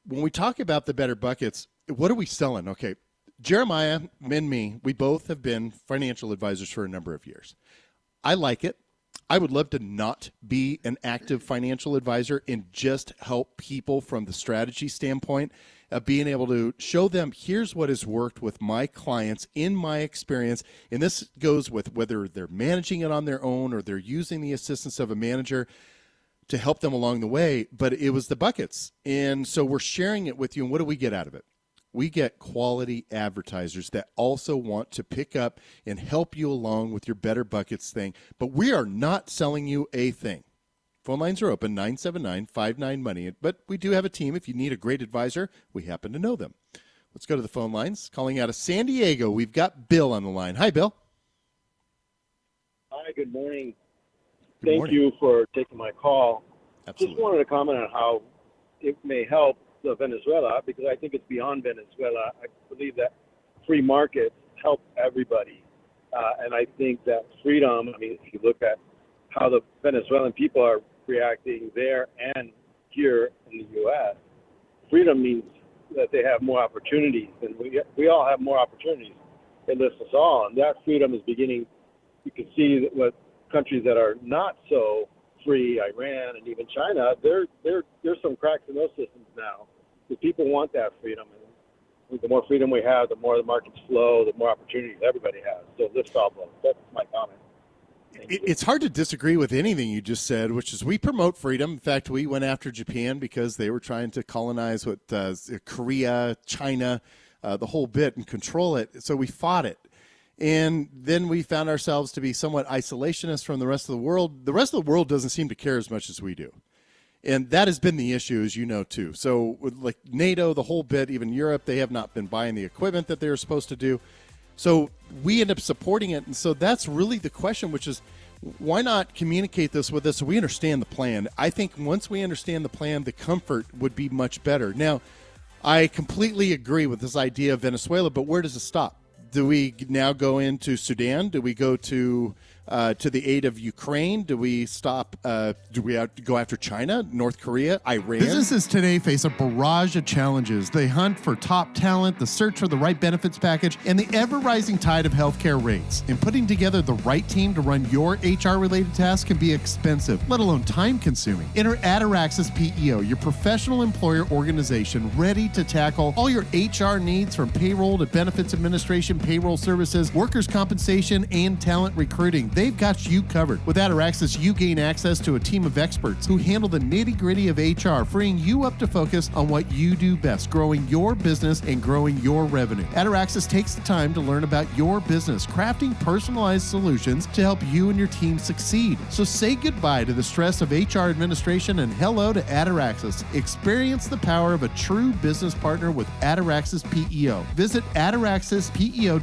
When we talk about the Better Buckets, what are we selling? Okay, Jeremiah and me, we both have been financial advisors for a number of years. I like it. I would love to not be an active financial advisor and just help people from the strategy standpoint of being able to show them, here's what has worked with my clients in my experience. And this goes with whether they're managing it on their own or they're using the assistance of a manager to help them along the way. But it was the buckets. And so we're sharing it with you. And what do we get out of it? We get quality advertisers that also want to pick up and help you along with your Better Buckets thing. But we are not selling you a thing. Phone lines are open, 979-59-MONEY. But we do have a team. If you need a great advisor, we happen to know them. Let's go to the phone lines. Calling out of San Diego, we've got Bill on the line. Hi, Bill. Hi, good morning. Good morning. Thank you for taking my call. Absolutely. Just wanted to comment on how it may help Venezuela, because I think it's beyond Venezuela. I believe that free markets help everybody. And I think that freedom, I mean, if you look at how the Venezuelan people are reacting there and here in the U.S., freedom means that they have more opportunities, and we all have more opportunities. It lifts us all, and that freedom is beginning. You can see that with countries that are not so free, Iran and even China, there's some cracks in those systems now. The people want that freedom, and the more freedom we have, the more the markets flow, the more opportunities everybody has. So lift all boats. That's my comment. It's hard to disagree with anything you just said, which is we promote freedom. In fact, we went after Japan because they were trying to colonize Korea, China, the whole bit, and control it. So we fought it. And then we found ourselves to be somewhat isolationist from the rest of the world. The rest of the world doesn't seem to care as much as we do. And that has been the issue, as you know, too. So like NATO, the whole bit, even Europe, they have not been buying the equipment that they were supposed to do. So we end up supporting it. And so that's really the question, which is why not communicate this with us so we understand the plan? I think once we understand the plan, the comfort would be much better. Now, I completely agree with this idea of Venezuela, but where does it stop? Do we now go into Sudan? Do we go to the aid of Ukraine? Do we stop? Do we have to go after China, North Korea, Iran? Businesses today face a barrage of challenges. They hunt for top talent, the search for the right benefits package, and the ever-rising tide of healthcare rates. And putting together the right team to run your HR-related tasks can be expensive, let alone time-consuming. Enter Ataraxis PEO, your professional employer organization ready to tackle all your HR needs from payroll to benefits administration, payroll services, workers' compensation, and talent recruiting. They've got you covered. With Ataraxis, you gain access to a team of experts who handle the nitty-gritty of HR, freeing you up to focus on what you do best, growing your business and growing your revenue. Ataraxis takes the time to learn about your business, crafting personalized solutions to help you and your team succeed. So say goodbye to the stress of HR administration and hello to Ataraxis. Experience the power of a true business partner with Ataraxis PEO. Visit ataraxispeo.com.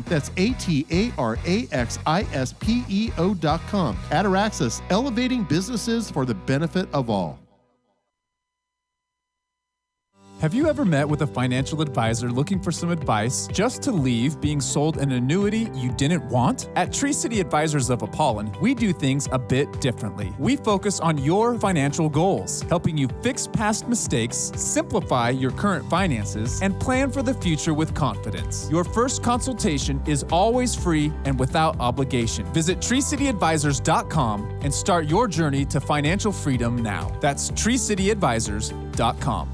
That's ATARAXISPEO.com. Ataraxis, elevating businesses for the benefit of all. Have you ever met with a financial advisor looking for some advice just to leave being sold an annuity you didn't want? At Tree City Advisors of Apollon, we do things a bit differently. We focus on your financial goals, helping you fix past mistakes, simplify your current finances, and plan for the future with confidence. Your first consultation is always free and without obligation. Visit TreeCityAdvisors.com and start your journey to financial freedom now. That's TreeCityAdvisors.com.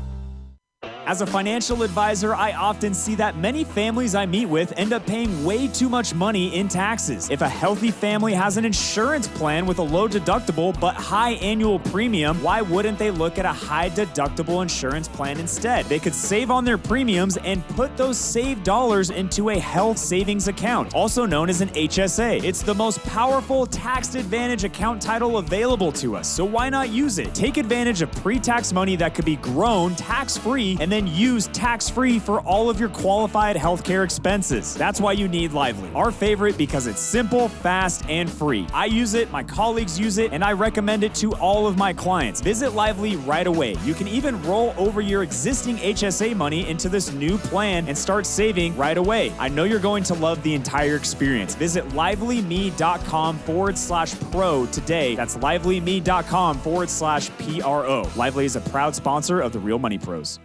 As a financial advisor, I often see that many families I meet with end up paying way too much money in taxes. If a healthy family has an insurance plan with a low deductible but high annual premium, why wouldn't they look at a high deductible insurance plan instead? They could save on their premiums and put those saved dollars into a health savings account, also known as an HSA. It's the most powerful tax advantage account title available to us, so why not use it? Take advantage of pre-tax money that could be grown tax-free and and then use tax-free for all of your qualified healthcare expenses. That's why you need Lively. Our favorite because it's simple, fast, and free. I use it, my colleagues use it, and I recommend it to all of my clients. Visit Lively right away. You can even roll over your existing HSA money into this new plan and start saving right away. I know you're going to love the entire experience. Visit livelyme.com/pro today. That's livelyme.com/PRO. Lively is a proud sponsor of the Real Money Pros.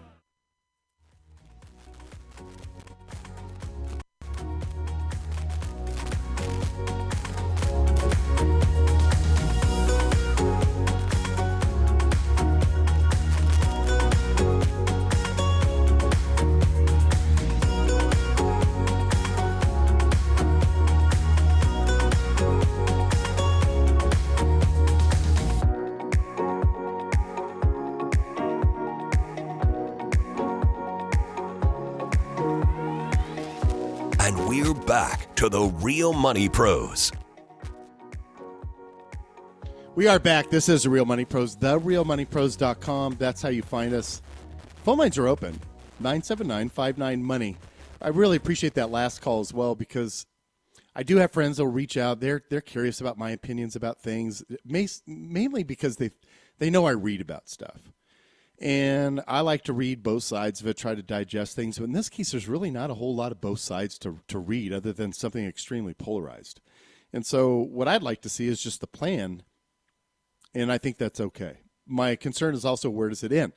And we're back to the Real Money Pros. We are back. This is The Real Money Pros, therealmoneypros.com. That's how you find us. Phone lines are open, 979-59-MONEY. I really appreciate that last call as well because I do have friends that will reach out. They're curious about my opinions about things, mainly because they know I read about stuff. And I like to read both sides of it, try to digest things. But in this case, there's really not a whole lot of both sides to read other than something extremely polarized. And so what I'd like to see is just the plan, and I think that's okay. My concern is also where does it end?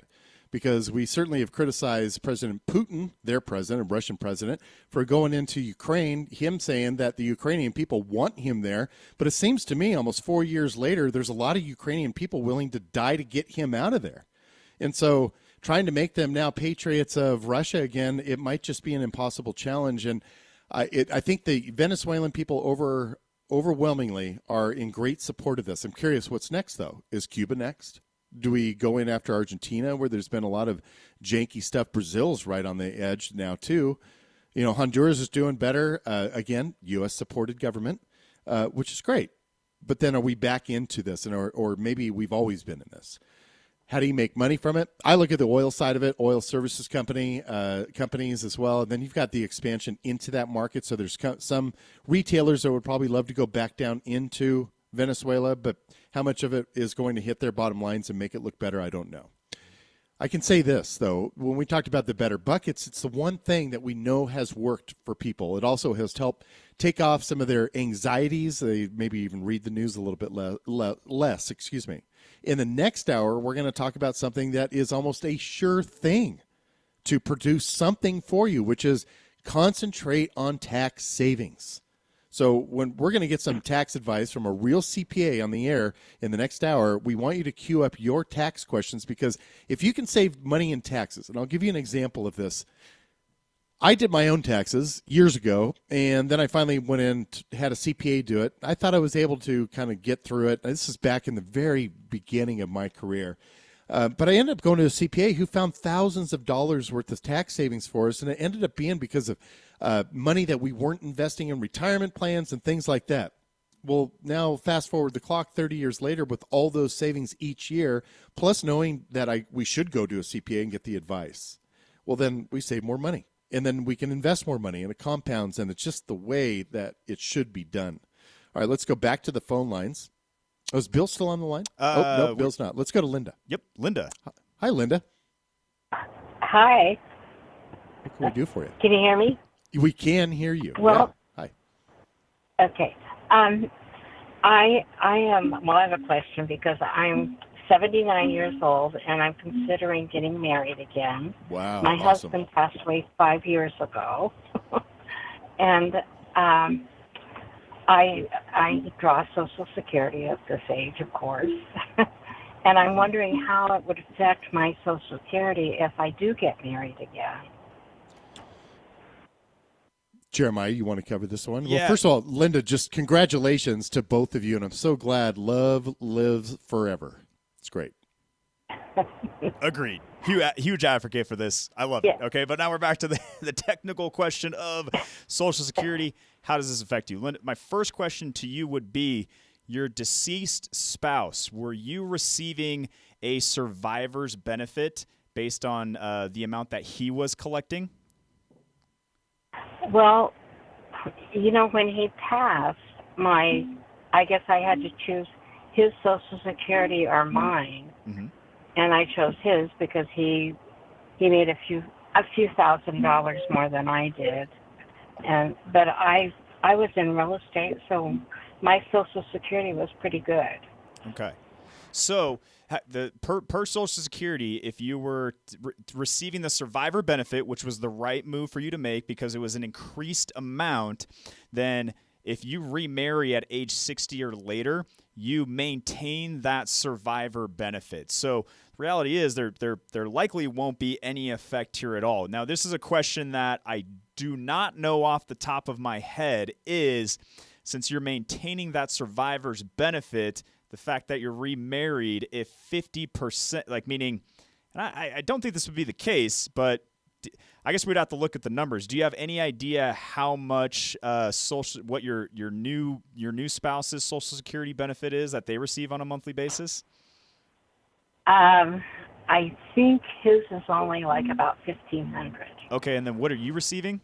Because we certainly have criticized President Putin, their president, Russian president, for going into Ukraine, him saying that the Ukrainian people want him there. But it seems to me almost 4 years later, there's a lot of Ukrainian people willing to die to get him out of there. And so trying to make them now patriots of Russia again, it might just be an impossible challenge. And I think the Venezuelan people overwhelmingly are in great support of this. I'm curious what's next, though. Is Cuba next? Do we go in after Argentina, where there's been a lot of janky stuff? Brazil's right on the edge now, too. You know, Honduras is doing better. Again, U.S.-supported government, which is great. But then are we back into this, or maybe we've always been in this? How do you make money from it? I look at the oil side of it, oil services companies as well. And then you've got the expansion into that market. So there's some retailers that would probably love to go back down into Venezuela, but how much of it is going to hit their bottom lines and make it look better, I don't know. I can say this, though. When we talked about the BetterBuckets, it's the one thing that we know has worked for people. It also has helped take off some of their anxieties. They maybe even read the news a little bit less. In the next hour, we're going to talk about something that is almost a sure thing to produce something for you, which is concentrate on tax savings. So when we're going to get some tax advice from a real CPA on the air in the next hour, we want you to queue up your tax questions, because if you can save money in taxes, and I'll give you an example of this. I did my own taxes years ago, and then I finally went in, had a CPA do it. I thought I was able to kind of get through it. This is back in the very beginning of my career. But I ended up going to a CPA who found thousands of dollars worth of tax savings for us, and it ended up being because of money that we weren't investing in retirement plans and things like that. Well, now fast forward the clock 30 years later with all those savings each year, plus knowing that we should go to a CPA and get the advice. Well, then we save more money. And then we can invest more money, and it compounds, and it's just the way that it should be done. All right, let's go back to the phone lines. Oh, is Bill still on the line? No, Bill's not. Let's go to Linda. Yep, Linda. Hi, Linda. Hi. What can we do for you? Can you hear me? We can hear you. Well, yeah. Hi. Okay. I have a question because I'm 79 years old, and I'm considering getting married again. Wow, My awesome. husband passed away 5 years ago, and I draw Social Security at this age, of course, and I'm wondering how it would affect my Social Security if I do get married again. Jeremiah, you want to cover this one? Yeah. Well, first of all, Linda, just congratulations to both of you, and I'm so glad love lives forever. It's great. Agreed. Huge advocate for this. I love it. Okay, but now we're back to the technical question of Social Security. How does this affect you? Linda, my first question to you would be, your deceased spouse, were you receiving a survivor's benefit based on the amount that he was collecting? Well, when he passed, I guess I had to choose his Social Security or mine, and I chose his because he made a few $1,000s more than I did, but I was in real estate, so my Social Security was pretty good. Okay, so per Social Security, if you were receiving the survivor benefit, which was the right move for you to make because it was an increased amount, then if you remarry at age 60 or later, you maintain that survivor benefit. So the reality is there likely won't be any effect here at all. Now, this is a question that I do not know off the top of my head is, since you're maintaining that survivor's benefit, the fact that you're remarried, if 50%, meaning, and I don't think this would be the case, but I guess we'd have to look at the numbers. Do you have any idea how much what your new spouse's Social Security benefit is that they receive on a monthly basis? I think his is only like about $1,500. Okay, and then what are you receiving?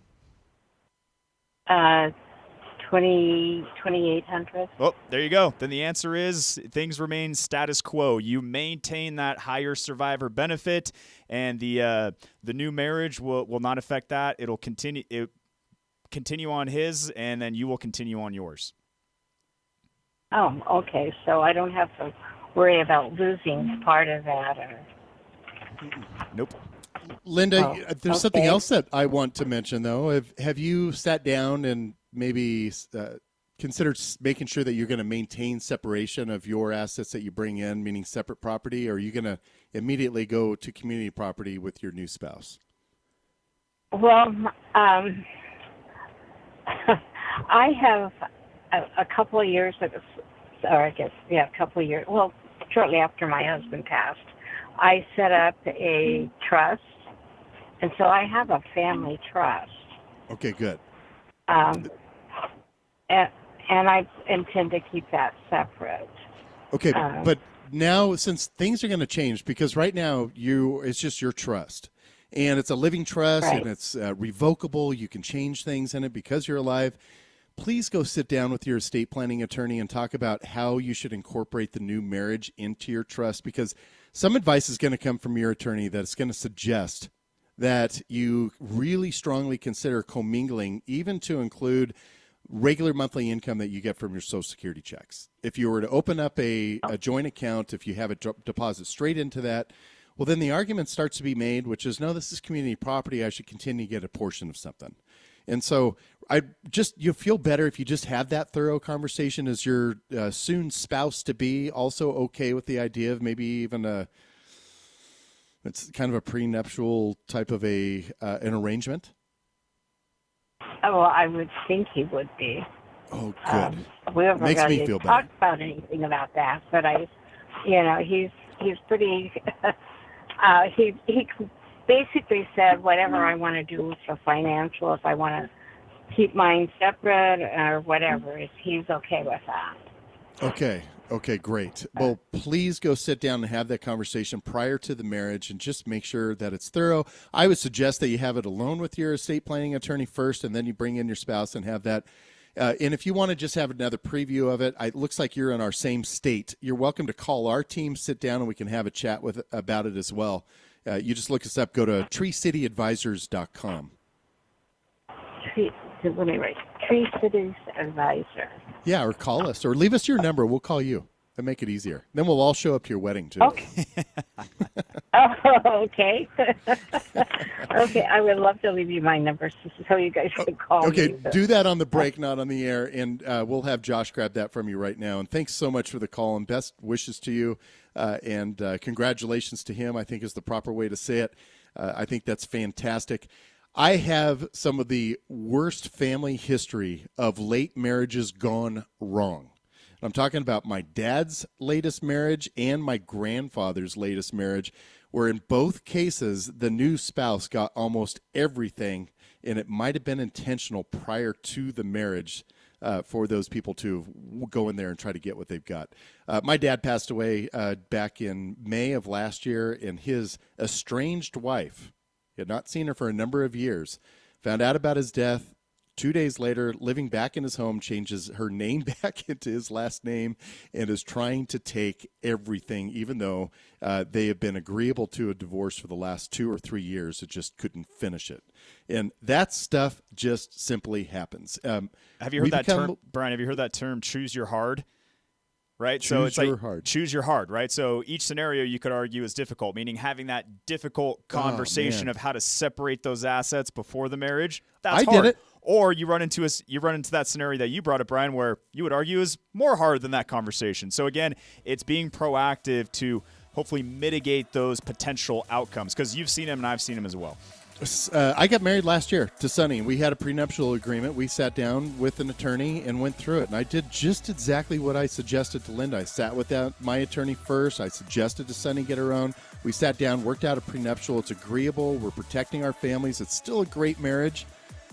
$2,800. Oh, there you go. Then the answer is things remain status quo. You maintain that higher survivor benefit, and the new marriage will not affect that. It'll continue on his, and then you will continue on yours. Oh, okay. So I don't have to worry about losing part of that. Nope. Linda, there's something else that I want to mention, though. Have you sat down and maybe considered making sure that you're going to maintain separation of your assets that you bring in, meaning separate property, or are you going to immediately go to community property with your new spouse? Well, I have a couple of years ago, or I guess, a couple of years, well, shortly after my husband passed, I set up a trust, and so I have a family trust. Okay, good. And I intend to keep that separate. Okay, but now since things are going to change, because right now it's just your trust, and it's a living trust, right, and it's revocable. You can change things in it because you're alive. Please go sit down with your estate planning attorney and talk about how you should incorporate the new marriage into your trust, because some advice is going to come from your attorney that's going to suggest that you really strongly consider commingling, even to include regular monthly income that you get from your Social Security checks. If you were to open up a joint account, if you have a deposit straight into that, well, then the argument starts to be made, which is, no, this is community property. I should continue to get a portion of something. And so you feel better if you just have that thorough conversation. Is your soon spouse-to-be also okay with the idea of maybe even it's kind of a prenuptial type of an arrangement? Oh, well, I would think he would be. Oh, good. We haven't Makes really me feel better. talked about anything about that, but he's pretty. He basically said whatever I want to do with the financial, if I want to keep mine separate or whatever, he's okay with that. Okay, great. Well, please go sit down and have that conversation prior to the marriage and just make sure that it's thorough. I would suggest that you have it alone with your estate planning attorney first, and then you bring in your spouse and have that. And if you want to just have another preview of it, it looks like you're in our same state. You're welcome to call our team, sit down, and we can have a chat about it as well. You just look us up. Go to treecityadvisors.com. Let me write. Tree Cities Advisor. Yeah, or call us, or leave us your number. We'll call you. That'll make it easier. Then we'll all show up to your wedding, too. Okay. Okay. Okay, I would love to leave you my number so you guys can call me. Okay, do that on the break, not on the air, and we'll have Josh grab that from you right now. And thanks so much for the call, and best wishes to you, and congratulations to him, I think is the proper way to say it. I think that's fantastic. I have some of the worst family history of late marriages gone wrong. I'm talking about my dad's latest marriage and my grandfather's latest marriage, where in both cases, the new spouse got almost everything, and it might have been intentional prior to the marriage for those people to go in there and try to get what they've got. My dad passed away back in May of last year, and his estranged wife, he had not seen her for a number of years, found out about his death. 2 days later, living back in his home, changes her name back into his last name and is trying to take everything, even though they have been agreeable to a divorce for the last 2 or 3 years. It just couldn't finish it. And that stuff just simply happens. Have you heard that term, Brian? Have you heard that term, choose your hard? Right? So it's like choose your hard, right? So each scenario you could argue is difficult, meaning having that difficult conversation of how to separate those assets before the marriage. That's hard. Did it. Or you run into that scenario that you brought up, Brian, where you would argue is more hard than that conversation. So again, it's being proactive to hopefully mitigate those potential outcomes, because you've seen them and I've seen them as well. I got married last year to Sunny. We had a prenuptial agreement. We sat down with an attorney and went through it. And I did just exactly what I suggested to Linda. I sat with my attorney first. I suggested to Sunny get her own. We sat down, worked out a prenuptial. It's agreeable. We're protecting our families. It's still a great marriage.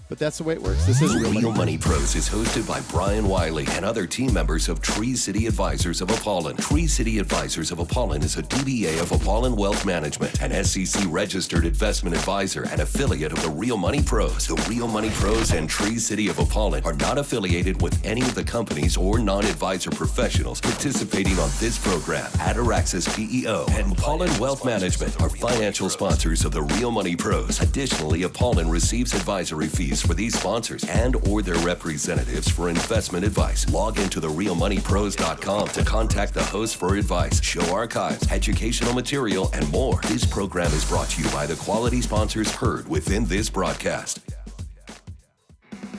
But that's the way it works. This is Real Money Pros is hosted by Brian Wiley and other team members of Tree City Advisors of Apollon. Tree City Advisors of Apollon is a DBA of Apollon Wealth Management, an SEC-registered investment advisor and affiliate of the Real Money Pros. The Real Money Pros and Tree City of Apollon are not affiliated with any of the companies or non-advisor professionals participating on this program. Ataraxis PEO and Apollon Wealth Management are financial sponsors of the Real Money Pros. Additionally, Apollon receives advisory fees for these sponsors and or their representatives for investment advice. Log into therealmoneypros.com to contact the host for advice, show archives, educational material, and more. This program is brought to you by the quality sponsors heard within this broadcast.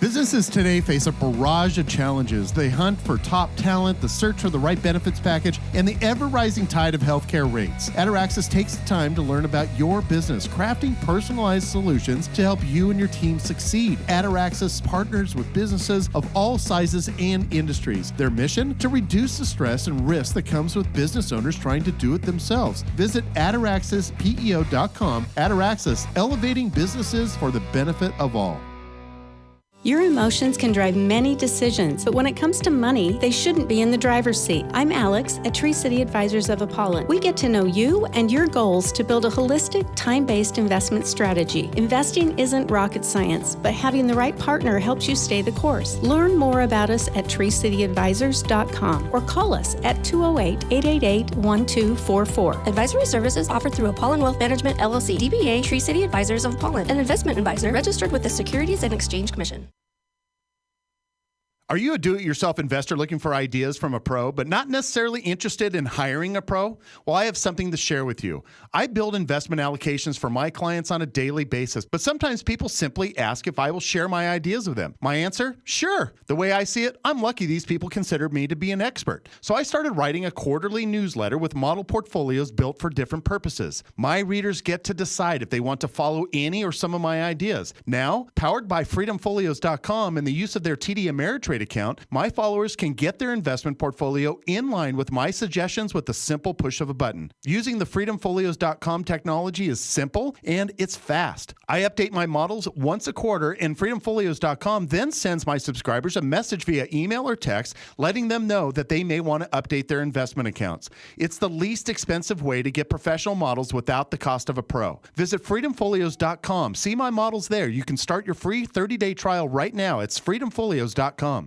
Businesses today face a barrage of challenges. They hunt for top talent, the search for the right benefits package, and the ever-rising tide of healthcare rates. Ataraxis takes the time to learn about your business, crafting personalized solutions to help you and your team succeed. Ataraxis partners with businesses of all sizes and industries. Their mission? To reduce the stress and risk that comes with business owners trying to do it themselves. Visit ataraxispeo.com. Ataraxis, elevating businesses for the benefit of all. Your emotions can drive many decisions, but when it comes to money, they shouldn't be in the driver's seat. I'm Alex at Tree City Advisors of Apollon. We get to know you and your goals to build a holistic, time-based investment strategy. Investing isn't rocket science, but having the right partner helps you stay the course. Learn more about us at treecityadvisors.com or call us at 208-888-1244. Advisory services offered through Apollon Wealth Management, LLC, DBA Tree City Advisors of Apollon, an investment advisor registered with the Securities and Exchange Commission. Are you a do-it-yourself investor looking for ideas from a pro, but not necessarily interested in hiring a pro? Well, I have something to share with you. I build investment allocations for my clients on a daily basis, but sometimes people simply ask if I will share my ideas with them. My answer? Sure. The way I see it, I'm lucky these people consider me to be an expert. So I started writing a quarterly newsletter with model portfolios built for different purposes. My readers get to decide if they want to follow any or some of my ideas. Now, powered by freedomfolios.com and the use of their TD Ameritrade account, my followers can get their investment portfolio in line with my suggestions with the simple push of a button. Using the freedomfolios.com technology is simple and it's fast. I update my models once a quarter, and freedomfolios.com then sends my subscribers a message via email or text letting them know that they may want to update their investment accounts. It's the least expensive way to get professional models without the cost of a pro. Visit freedomfolios.com. See my models there. You can start your free 30-day trial right now. It's freedomfolios.com.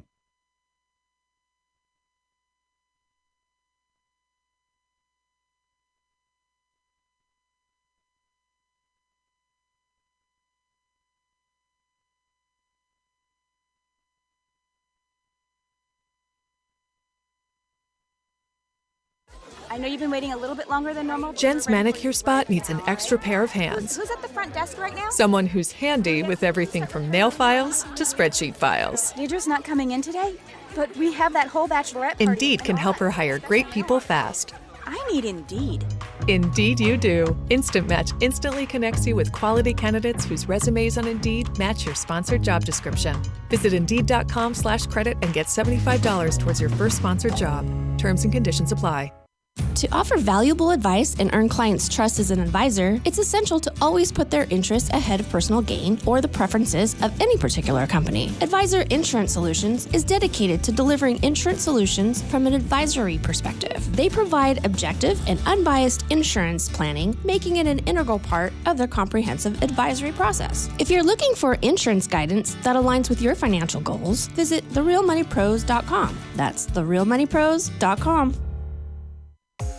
I know you've been waiting a little bit longer than normal. Jen's manicure spot needs an extra pair of hands. Who's at the front desk right now? Someone who's handy with everything from nail files to spreadsheet files. Deidre's not coming in today, but we have that whole bachelorette party. Indeed can help her hire great people fast. I need Indeed. Indeed you do. Instant Match instantly connects you with quality candidates whose resumes on Indeed match your sponsored job description. Visit Indeed.com/credit and get $75 towards your first sponsored job. Terms and conditions apply. To offer valuable advice and earn clients' trust as an advisor, it's essential to always put their interests ahead of personal gain or the preferences of any particular company. Advisor Insurance Solutions is dedicated to delivering insurance solutions from an advisory perspective. They provide objective and unbiased insurance planning, making it an integral part of their comprehensive advisory process. If you're looking for insurance guidance that aligns with your financial goals, visit therealmoneypros.com. That's therealmoneypros.com.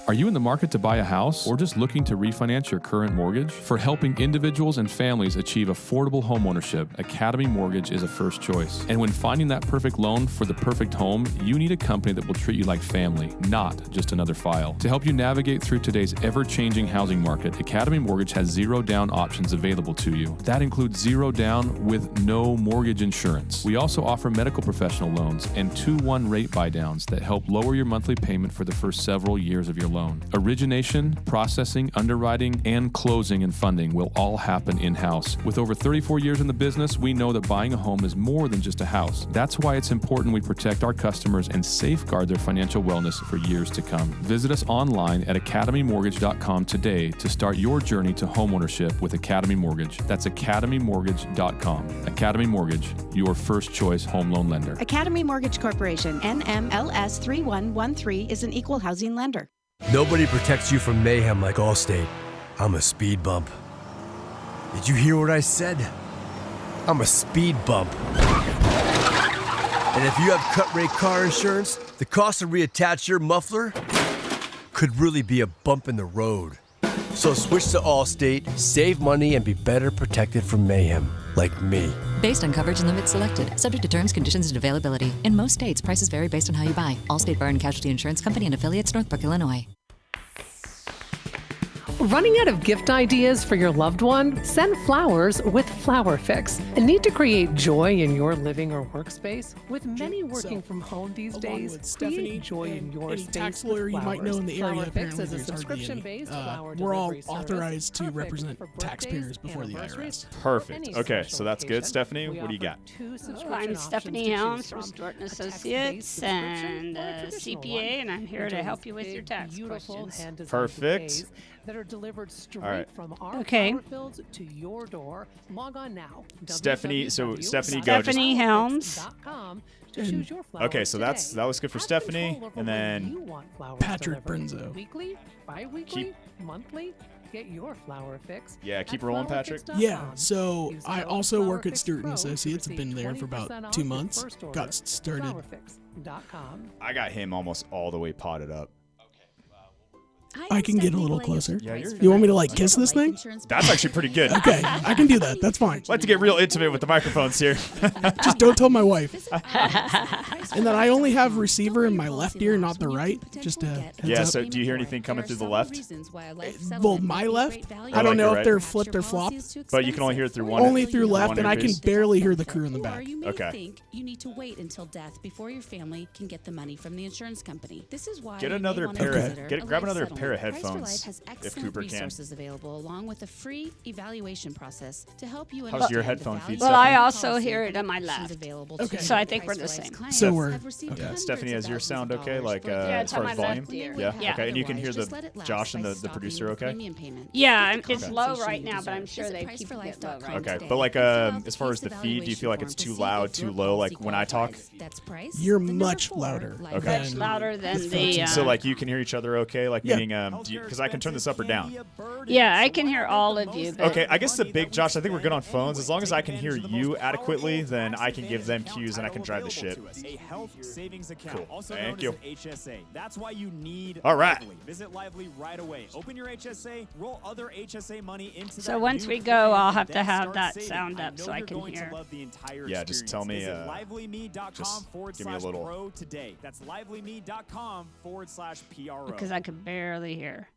Are you in the market to buy a house or just looking to refinance your current mortgage? For helping individuals and families achieve affordable homeownership, Academy Mortgage is a first choice. And when finding that perfect loan for the perfect home, you need a company that will treat you like family, not just another file. To help you navigate through today's ever-changing housing market, Academy Mortgage has zero down options available to you. That includes zero down with no mortgage insurance. We also offer medical professional loans and 2-1 rate buy-downs that help lower your monthly payment for the first several years of your loan. Origination, processing, underwriting, and closing and funding will all happen in-house. With over 34 years in the business, we know that buying a home is more than just a house. That's why it's important we protect our customers and safeguard their financial wellness for years to come. Visit us online at academymortgage.com today to start your journey to homeownership with Academy Mortgage. That's academymortgage.com. Academy Mortgage, your first choice home loan lender. Academy Mortgage Corporation, NMLS 3113, is an equal housing lender. Nobody protects you from mayhem like Allstate. I'm a speed bump. Did you hear what I said? I'm a speed bump. And if you have cut-rate car insurance, the cost to reattach your muffler could really be a bump in the road. So switch to Allstate, save money, and be better protected from mayhem, like me. Based on coverage and limits selected, subject to terms, conditions, and availability. In most states, prices vary based on how you buy. Allstate Bar and Casualty Insurance Company and affiliates, Northbrook, Illinois. Running out of gift ideas for your loved one? Send flowers with Flower Fix. And need to create joy in your living or workspace? With many working from home these days, create joy in your space. Tax lawyer you might know in the area. Flower Fix Apparently, is a subscription-based flower we're all delivery service authorized to represent perfect for taxpayers birthdays, before the IRS. Perfect. Okay, so that's good. Stephanie, what do you got? I'm Stephanie Holmes from Storton Associates and CPA, and I'm here to help you with your tax questions. Perfect. That are delivered straight right. from our Okay. flower fields to your door. Log on now. Stephanie, so Stephanie, go. Stephanie Helms. To choose your flowers Okay, so that was good for Stephanie, and then Patrick Brinzo. Weekly, bi-weekly, monthly. Get your flower fix. Yeah, keep rolling, Patrick. Yeah, so I also work at Sturton Associates. I've been there for about 2 months. Got started. I got him almost all the way potted up. I can get a little closer. Yeah, you want me to like kiss this thing? That's actually pretty good. Okay, I can do that. That's fine. I'd like to get real intimate with the microphones here. Just don't tell my wife. And then I only have receiver in my left ear, not the right. Just Yeah, up. so do you hear anything coming through the left? Well, my left. I don't know if they're flipped or flopped. But you can only hear it through one. Only through left, one and I can earpiece. barely hear the crew in the back. You may Okay. think you need to wait until death before your family can get the money from the insurance company. This is why Get you may another want pair to of- consider get- a grab life another settlement. pair of Price for headphones, Life has if excellent Cooper can. resources available along with a free evaluation process to help you How's understand your the headphone value feed, Well, I Stephanie? also hear it on my left. Okay. So I think we're Price the for Life's same. clients So we're- have received okay. hundreds Stephanie, of has your thousands sound of okay? dollars Like for Yeah, as it's far on as my volume? left ear. Yeah. Yeah. Okay, and you can hear Just the let it lapse Josh and by the stopping producer. the Okay. premium payment. Yeah, Get the it's low compensation right you now, but I'm deserve. sure Visit they keep it low priceforlife.com right Okay, today. but like Fill out as far as the case feed, do you feel like it's evaluation too form to loud, see too if low? your Like policy when I talk? qualifies. That's price. You're the number much 4, louder. like Okay. Much louder than With the. So like you can hear each other okay? Like Yeah. meaning because I can turn this up or down. Yeah, I can hear all of you. But Okay, I guess the big Josh, I think we're good on phones. As long as I can hear you adequately, then I can give them cues and I can drive the ship. A health savings account, Cool. also Thank known you. as HSA. That's why you need All right. Lively. Visit Lively right away. Open your HSA, roll other HSA money into So that once new we go, I'll have then to have start that saving. sound I up know so I you're can going to hear. love the entire Yeah, just tell me, Visit just livelyme.com give me a little- /pro today. That's livelyme.com /PRO. because I could barely hear.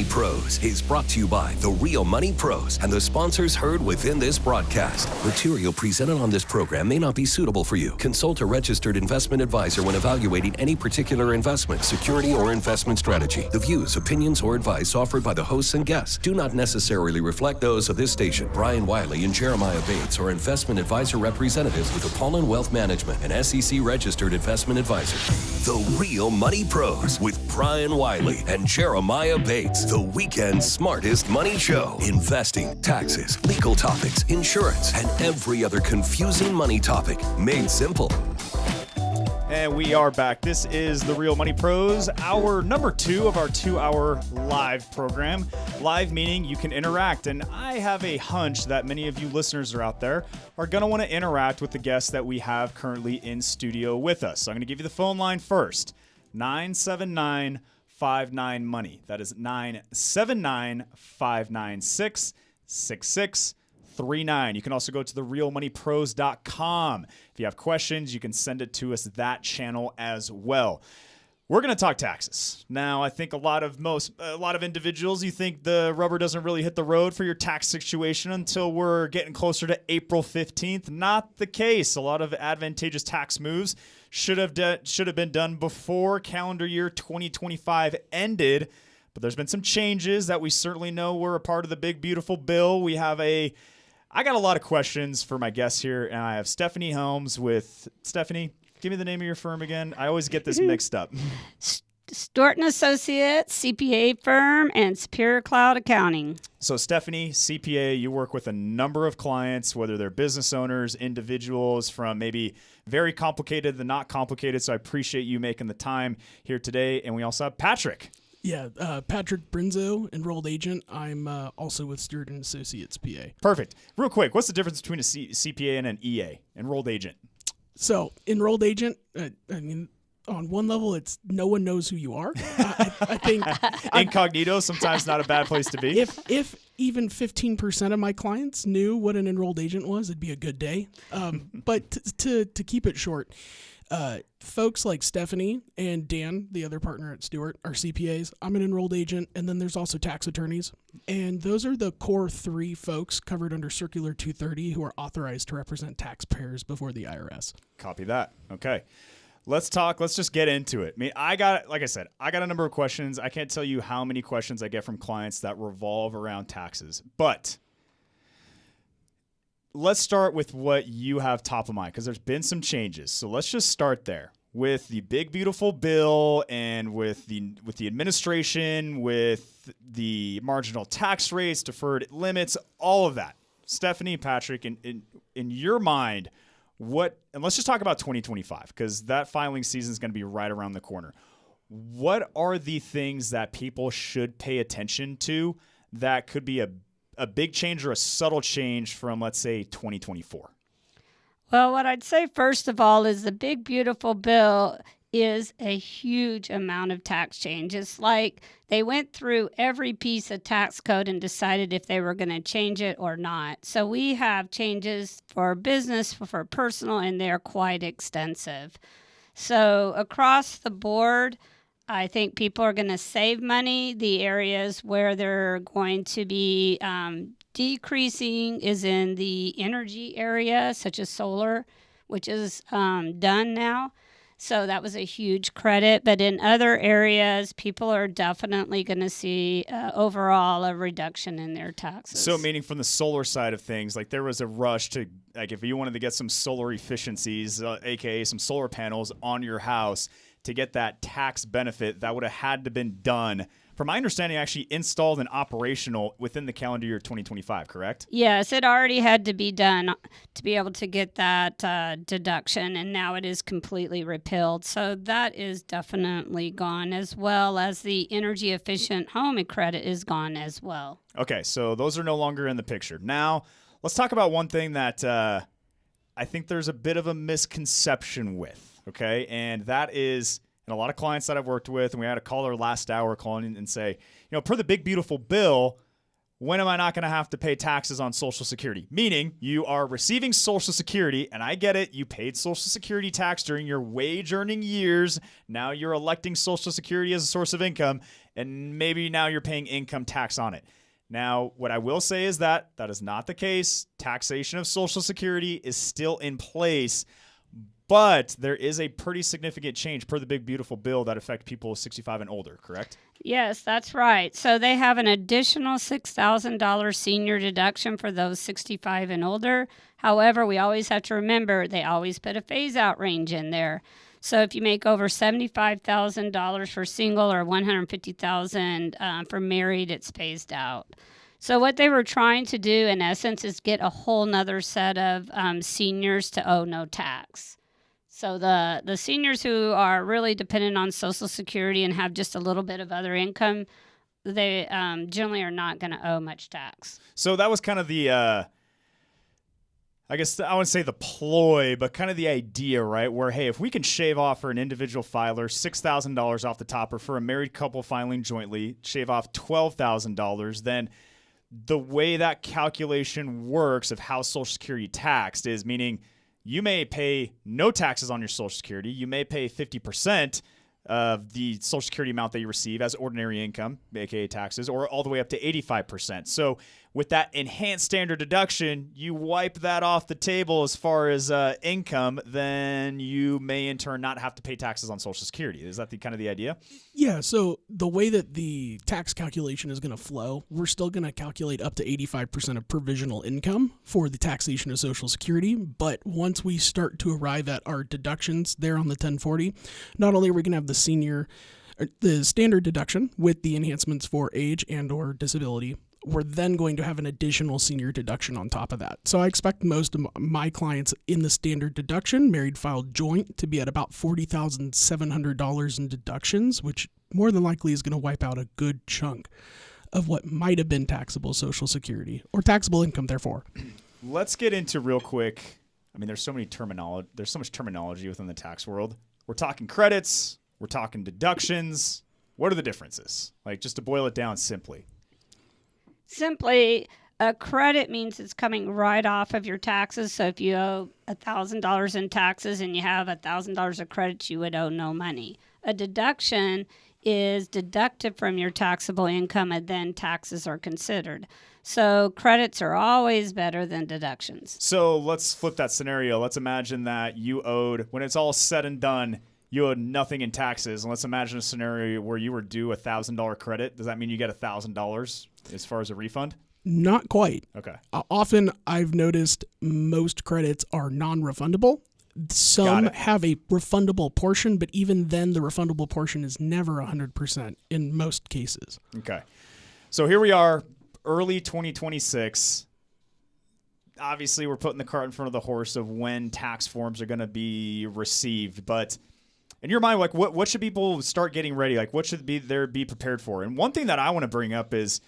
Pros is brought to you by The Real Money Pros and the sponsors heard within this broadcast. Material presented on this program may not be suitable for you. Consult a registered investment advisor when evaluating any particular investment, security, or investment strategy. The views, opinions, or advice offered by the hosts and guests do not necessarily reflect those of this station. Brian Wiley and Jeremiah Bates are investment advisor representatives with Apollon Wealth Management, an SEC registered investment advisor. The Real Money Pros with Brian Wiley and Jeremiah Bates, the weekend's smartest money show. Investing, taxes, legal topics, insurance, and every other confusing money topic made simple. And we are back. This is The Real Money Pros, hour number 2 of our 2-hour live program. Live meaning you can interact. And I have a hunch that many of you listeners are out there are going to want to interact with the guests that we have currently in studio with us. So I'm going to give you the phone line first. 979-59-MONEY. That is 979-596-6639. You can also go to therealmoneypros.com. If you have questions, you can send it to us that channel as well. We're going to talk taxes. Now, I think a lot of individuals, you think the rubber doesn't really hit the road for your tax situation until we're getting closer to April 15th. Not the case. A lot of advantageous tax moves should have been done before calendar year 2025 ended, but there's been some changes that we certainly know were a part of the big, beautiful bill. I got a lot of questions for my guests here, and I have Stephanie Holmes with Stephanie. Give me the name of your firm again. I always get this mixed up. Stewart & Associates, CPA firm, and Superior Cloud Accounting. So Stephanie, CPA, you work with a number of clients, whether they're business owners, individuals, from maybe very complicated to not complicated. So I appreciate you making the time here today. And we also have Patrick. Yeah, Patrick Brinzo, enrolled agent. I'm also with Stewart & Associates, PA. Perfect. Real quick, what's the difference between a CPA and an EA, enrolled agent? So, enrolled agent, on one level, it's no one knows who you are. I think incognito sometimes not a bad place to be. If even 15% of my clients knew what an enrolled agent was, it'd be a good day. But to keep it short, folks like Stephanie and Dan, the other partner at Stewart, are CPAs. I'm an enrolled agent, and then there's also tax attorneys. And those are the core 3 folks covered under Circular 230 who are authorized to represent taxpayers before the IRS. Copy that. Okay. Let's talk. Let's just get into it. I mean, I got a number of questions. I can't tell you how many questions I get from clients that revolve around taxes. But let's start with what you have top of mind, because there's been some changes. So let's just start there with the big, beautiful bill and with the administration, with the marginal tax rates, deferred limits, all of that. Stephanie, Patrick, in your mind, and let's just talk about 2025, because that filing season is going to be right around the corner. What are the things that people should pay attention to that could be a big change or a subtle change from, let's say, 2024? Well, what I'd say first of all is the big, beautiful bill is a huge amount of tax change. It's like they went through every piece of tax code and decided if they were going to change it or not. So we have changes for business, for personal, and they're quite extensive. So across the board, I think people are going to save money. The areas where they're going to be decreasing is in the energy area, such as solar, which is done now. So that was a huge credit. But in other areas, people are definitely going to see overall a reduction in their taxes. So meaning from the solar side of things, like there was a rush to, like if you wanted to get some solar efficiencies, aka some solar panels on your house to get that tax benefit, that would have had to been done, from my understanding, actually installed and operational within the calendar year 2025, correct? Yes, it already had to be done to be able to get that deduction, and now it is completely repealed. So that is definitely gone, as well as the energy efficient home credit is gone as well. Okay, so those are no longer in the picture. Now, let's talk about one thing that I think there's a bit of a misconception with, okay? And that is, and a lot of clients that I've worked with, and we had a caller last hour calling in and say, per the big, beautiful bill, when am I not going to have to pay taxes on Social Security? Meaning you are receiving Social Security, and I get it, you paid Social Security tax during your wage earning years. Now you're electing Social Security as a source of income, and maybe now you're paying income tax on it. Now, what I will say is that is not the case. Taxation of Social Security is still in place, but there is a pretty significant change per the big, beautiful bill that affect people 65 and older, correct? Yes, that's right. So they have an additional $6,000 senior deduction for those 65 and older. However, we always have to remember they always put a phase-out range in there. So if you make over $75,000 for single or $150,000 for married, it's phased out. So what they were trying to do, in essence, is get a whole nother set of seniors to owe no tax. So the seniors who are really dependent on Social Security and have just a little bit of other income, they generally are not going to owe much tax. So that was kind of the, I guess I wouldn't say the ploy, but kind of the idea, right? Where, hey, if we can shave off for an individual filer $6,000 off the top, or for a married couple filing jointly, shave off $12,000, then the way that calculation works of how Social Security taxed is meaning you may pay no taxes on your Social Security. You may pay 50% of the Social Security amount that you receive as ordinary income, aka taxes, or all the way up to 85%. So with that enhanced standard deduction, you wipe that off the table as far as income, then you may in turn not have to pay taxes on Social Security. Is that the kind of the idea? Yeah, so the way that the tax calculation is going to flow, we're still going to calculate up to 85% of provisional income for the taxation of Social Security. But once we start to arrive at our deductions there on the 1040, not only are we going to have the standard deduction with the enhancements for age and or disability, we're then going to have an additional senior deduction on top of that. So I expect most of my clients in the standard deduction, married filed joint, to be at about $40,700 in deductions, which more than likely is going to wipe out a good chunk of what might have been taxable Social Security or taxable income, therefore. Let's get into real quick. I mean, there's so much terminology within the tax world. We're talking credits. We're talking deductions. What are the differences? Like, just to boil it down simply. Simply, a credit means it's coming right off of your taxes. So if you owe $1,000 in taxes and you have $1,000 of credits, you would owe no money. A deduction is deducted from your taxable income, and then taxes are considered. So credits are always better than deductions. So let's flip that scenario. Let's imagine that you owed, when it's all said and done, you owed nothing in taxes. And let's imagine a scenario where you were due a $1,000 credit. Does that mean you get $1,000 as far as a refund? Not quite. Okay. Often I've noticed most credits are non-refundable. Some have a refundable portion, but even then the refundable portion is never 100% in most cases. Okay. So here we are, early 2026. Obviously, we're putting the cart in front of the horse of when tax forms are going to be received. But in your mind, like what should people start getting ready? Like what should be prepared for? And one thing that I want to bring up is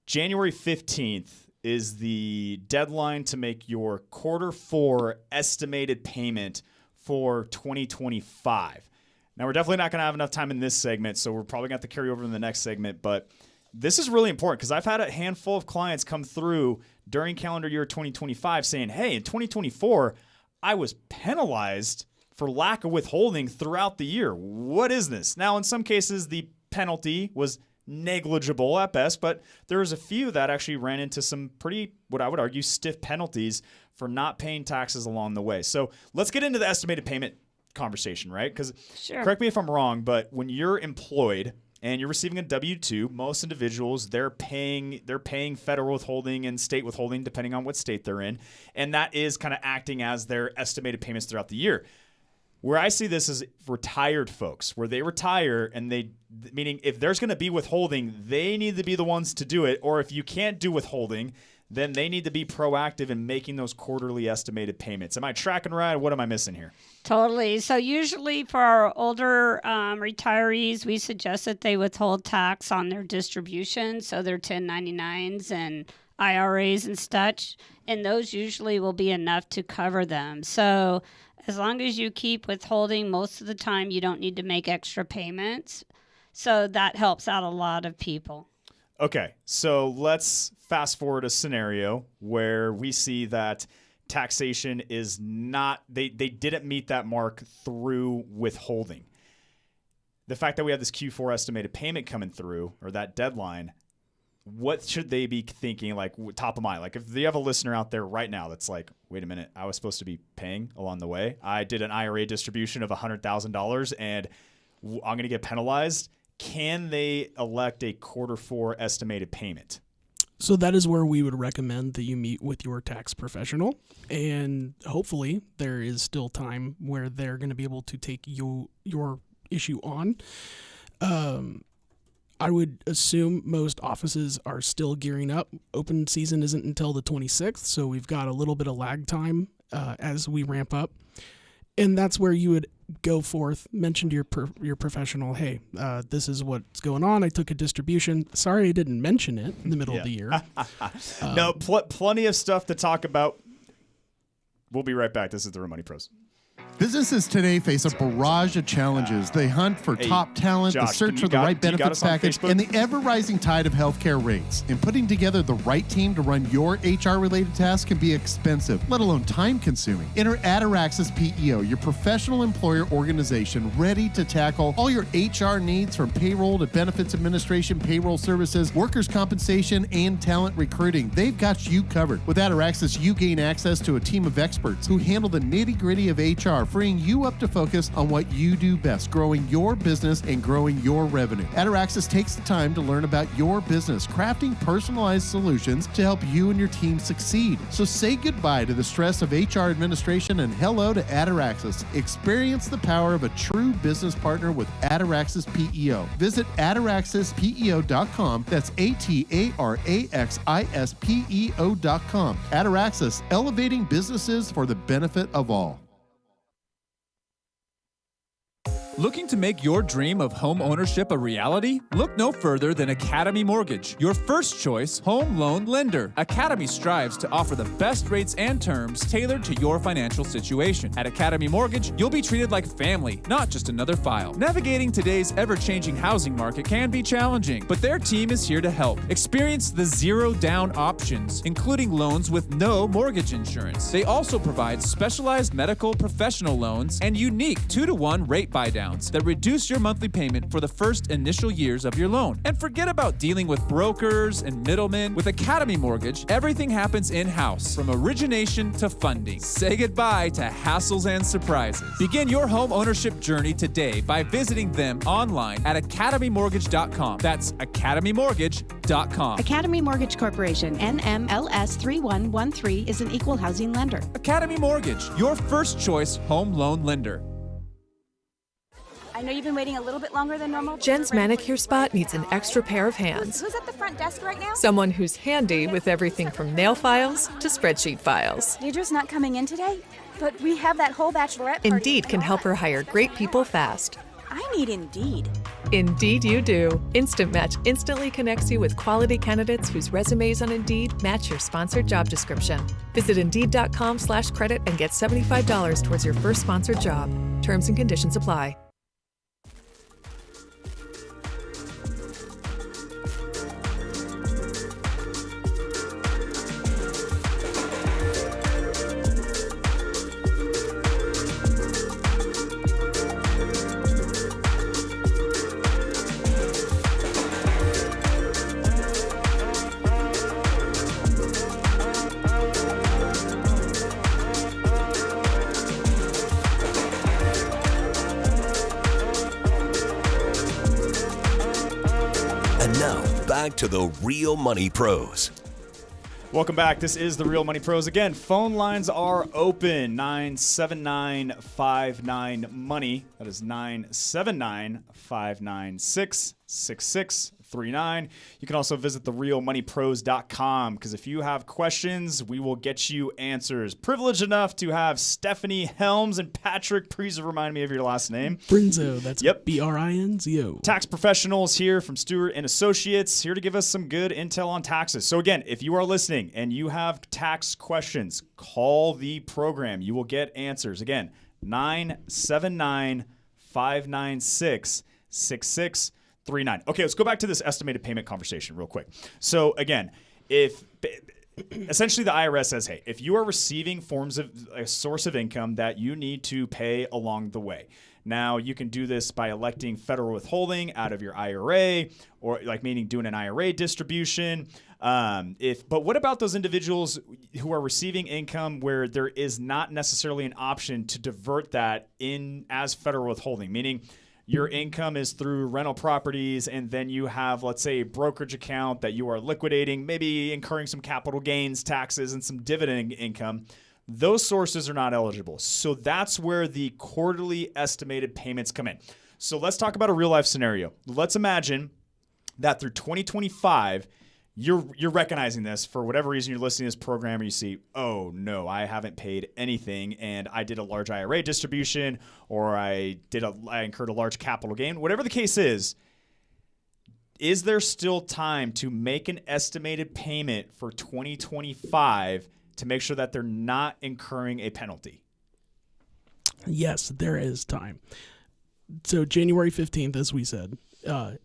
January 15th is the deadline to make your quarter 4 estimated payment for 2025. Now, we're definitely not going to have enough time in this segment, so we're probably going to have to carry over in the next segment. But this is really important because I've had a handful of clients come through during calendar year 2025 saying, hey, in 2024, I was penalized for lack of withholding throughout the year. What is this? Now, in some cases, the penalty was negligible at best, but there was a few that actually ran into some pretty, what I would argue, stiff penalties for not paying taxes along the way. So let's get into the estimated payment conversation, right? Because correct me if I'm wrong, but when you're employed and you're receiving a W-2, most individuals, they're paying federal withholding and state withholding depending on what state they're in, and that is kind of acting as their estimated payments throughout the year. Where I see this is retired folks, where they retire and meaning if there's going to be withholding, they need to be the ones to do it. Or if you can't do withholding, then they need to be proactive in making those quarterly estimated payments. Am I tracking right? What am I missing here? Totally. So usually for our older retirees, we suggest that they withhold tax on their distribution, so their 1099s and IRAs and such, and those usually will be enough to cover them. So as long as you keep withholding, most of the time you don't need to make extra payments. So that helps out a lot of people. Okay, so let's fast forward a scenario where we see that taxation is not, they didn't meet that mark through withholding. The fact that we have this Q4 estimated payment coming through, or that deadline, what should they be thinking, like top of mind? Like if you have a listener out there right now that's like, wait a minute, I was supposed to be paying along the way. I did an IRA distribution of $100,000 and I'm going to get penalized. Can they elect a Q4 estimated payment? So that is where we would recommend that you meet with your tax professional, and hopefully there is still time where they're going to be able to take your issue on. I would assume most offices are still gearing up. Open season isn't until the 26th, so we've got a little bit of lag time as we ramp up. And that's where you would go forth, mention to your professional, hey, this is what's going on. I took a distribution. Sorry I didn't mention it in the middle of the year. No, plenty of stuff to talk about. We'll be right back. This is the Real Money Pros. Businesses today face a barrage of challenges. They hunt for top talent, Josh, the search for the right benefits package, and the ever-rising tide of healthcare rates. And putting together the right team to run your HR-related tasks can be expensive, let alone time-consuming. Enter Ataraxis PEO, your professional employer organization ready to tackle all your HR needs, from payroll to benefits administration, payroll services, workers' compensation, and talent recruiting. They've got you covered. With Ataraxis, you gain access to a team of experts who handle the nitty-gritty of HR, freeing you up to focus on what you do best, growing your business and growing your revenue. Ataraxis takes the time to learn about your business, crafting personalized solutions to help you and your team succeed. So say goodbye to the stress of HR administration and hello to Ataraxis. Experience the power of a true business partner with Ataraxis PEO. Visit ataraxispeo.com. That's ATARAXISPEO.com. Ataraxis, elevating businesses for the benefit of all. Looking to make your dream of home ownership a reality? Look no further than Academy Mortgage, your first choice home loan lender. Academy strives to offer the best rates and terms tailored to your financial situation. At Academy Mortgage, you'll be treated like family, not just another file. Navigating today's ever-changing housing market can be challenging, but their team is here to help. Experience the zero-down options, including loans with no mortgage insurance. They also provide specialized medical professional loans and unique 2-to-1 rate buydowns that reduce your monthly payment for the first initial years of your loan. And forget about dealing with brokers and middlemen. With Academy Mortgage, everything happens in-house, from origination to funding. Say goodbye to hassles and surprises. Begin your home ownership journey today by visiting them online at academymortgage.com. That's academymortgage.com. Academy Mortgage Corporation, NMLS 3113, is an equal housing lender. Academy Mortgage, your first choice home loan lender. I know you've been waiting a little bit longer than normal. Jen's manicure spot needs an extra pair of hands. Who's at the front desk right now? Someone who's handy with everything from nail files to spreadsheet files. Deidre's not coming in today, but we have that whole bachelorette party. Indeed can help her hire great people fast. I need Indeed. Indeed you do. Instant Match instantly connects you with quality candidates whose resumes on Indeed match your sponsored job description. Visit Indeed.com/credit and get $75 towards your first sponsored job. Terms and conditions apply. Back to the Real Money Pros. Welcome back. This is the Real Money Pros. Again, phone lines are open. 979-59-MONEY. That is 979-596-6639. You can also visit therealmoneypros.com, because if you have questions, we will get you answers. Privileged enough to have Stephanie Holmes and Patrick Brinzo. Remind me of your last name. Brinzo. That's Brinzo. Tax professionals here from Stewart and Associates, here to give us some good intel on taxes. So again, if you are listening and you have tax questions, call the program. You will get answers. Again, 979-596-6639. 3.9. Okay, let's go back to this estimated payment conversation real quick. So again, if essentially the IRS says, hey, if you are receiving forms of a source of income that you need to pay along the way. Now, you can do this by electing federal withholding out of your IRA, or like meaning doing an IRA distribution. But what about those individuals who are receiving income where there is not necessarily an option to divert that in as federal withholding, meaning your income is through rental properties, and then you have, let's say, a brokerage account that you are liquidating, maybe incurring some capital gains taxes and some dividend income. Those sources are not eligible. So that's where the quarterly estimated payments come in. So let's talk about a real life scenario. Let's imagine that through 2025, you're recognizing this for whatever reason. You're listening to this program and you see, oh no, I haven't paid anything, and I did a large IRA distribution, or I incurred a large capital gain. Whatever the case is there still time to make an estimated payment for 2025 to make sure that they're not incurring a penalty? Yes, there is time. So January 15th, as we said,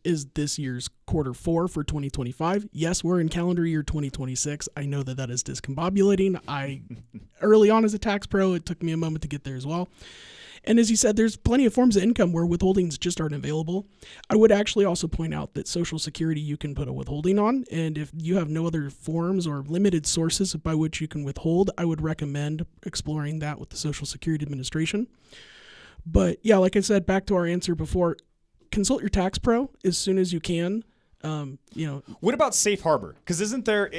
is this year's quarter 4 for 2025. Yes, we're in calendar year 2026. I know that is discombobulating. Early on as a tax pro, it took me a moment to get there as well. And as you said, there's plenty of forms of income where withholdings just aren't available. I would actually also point out that Social Security you can put a withholding on, and if you have no other forms or limited sources by which you can withhold, I would recommend exploring that with the Social Security Administration. But yeah, like I said, back to our answer before, consult your tax pro as soon as you can. What about safe harbor? Because isn't there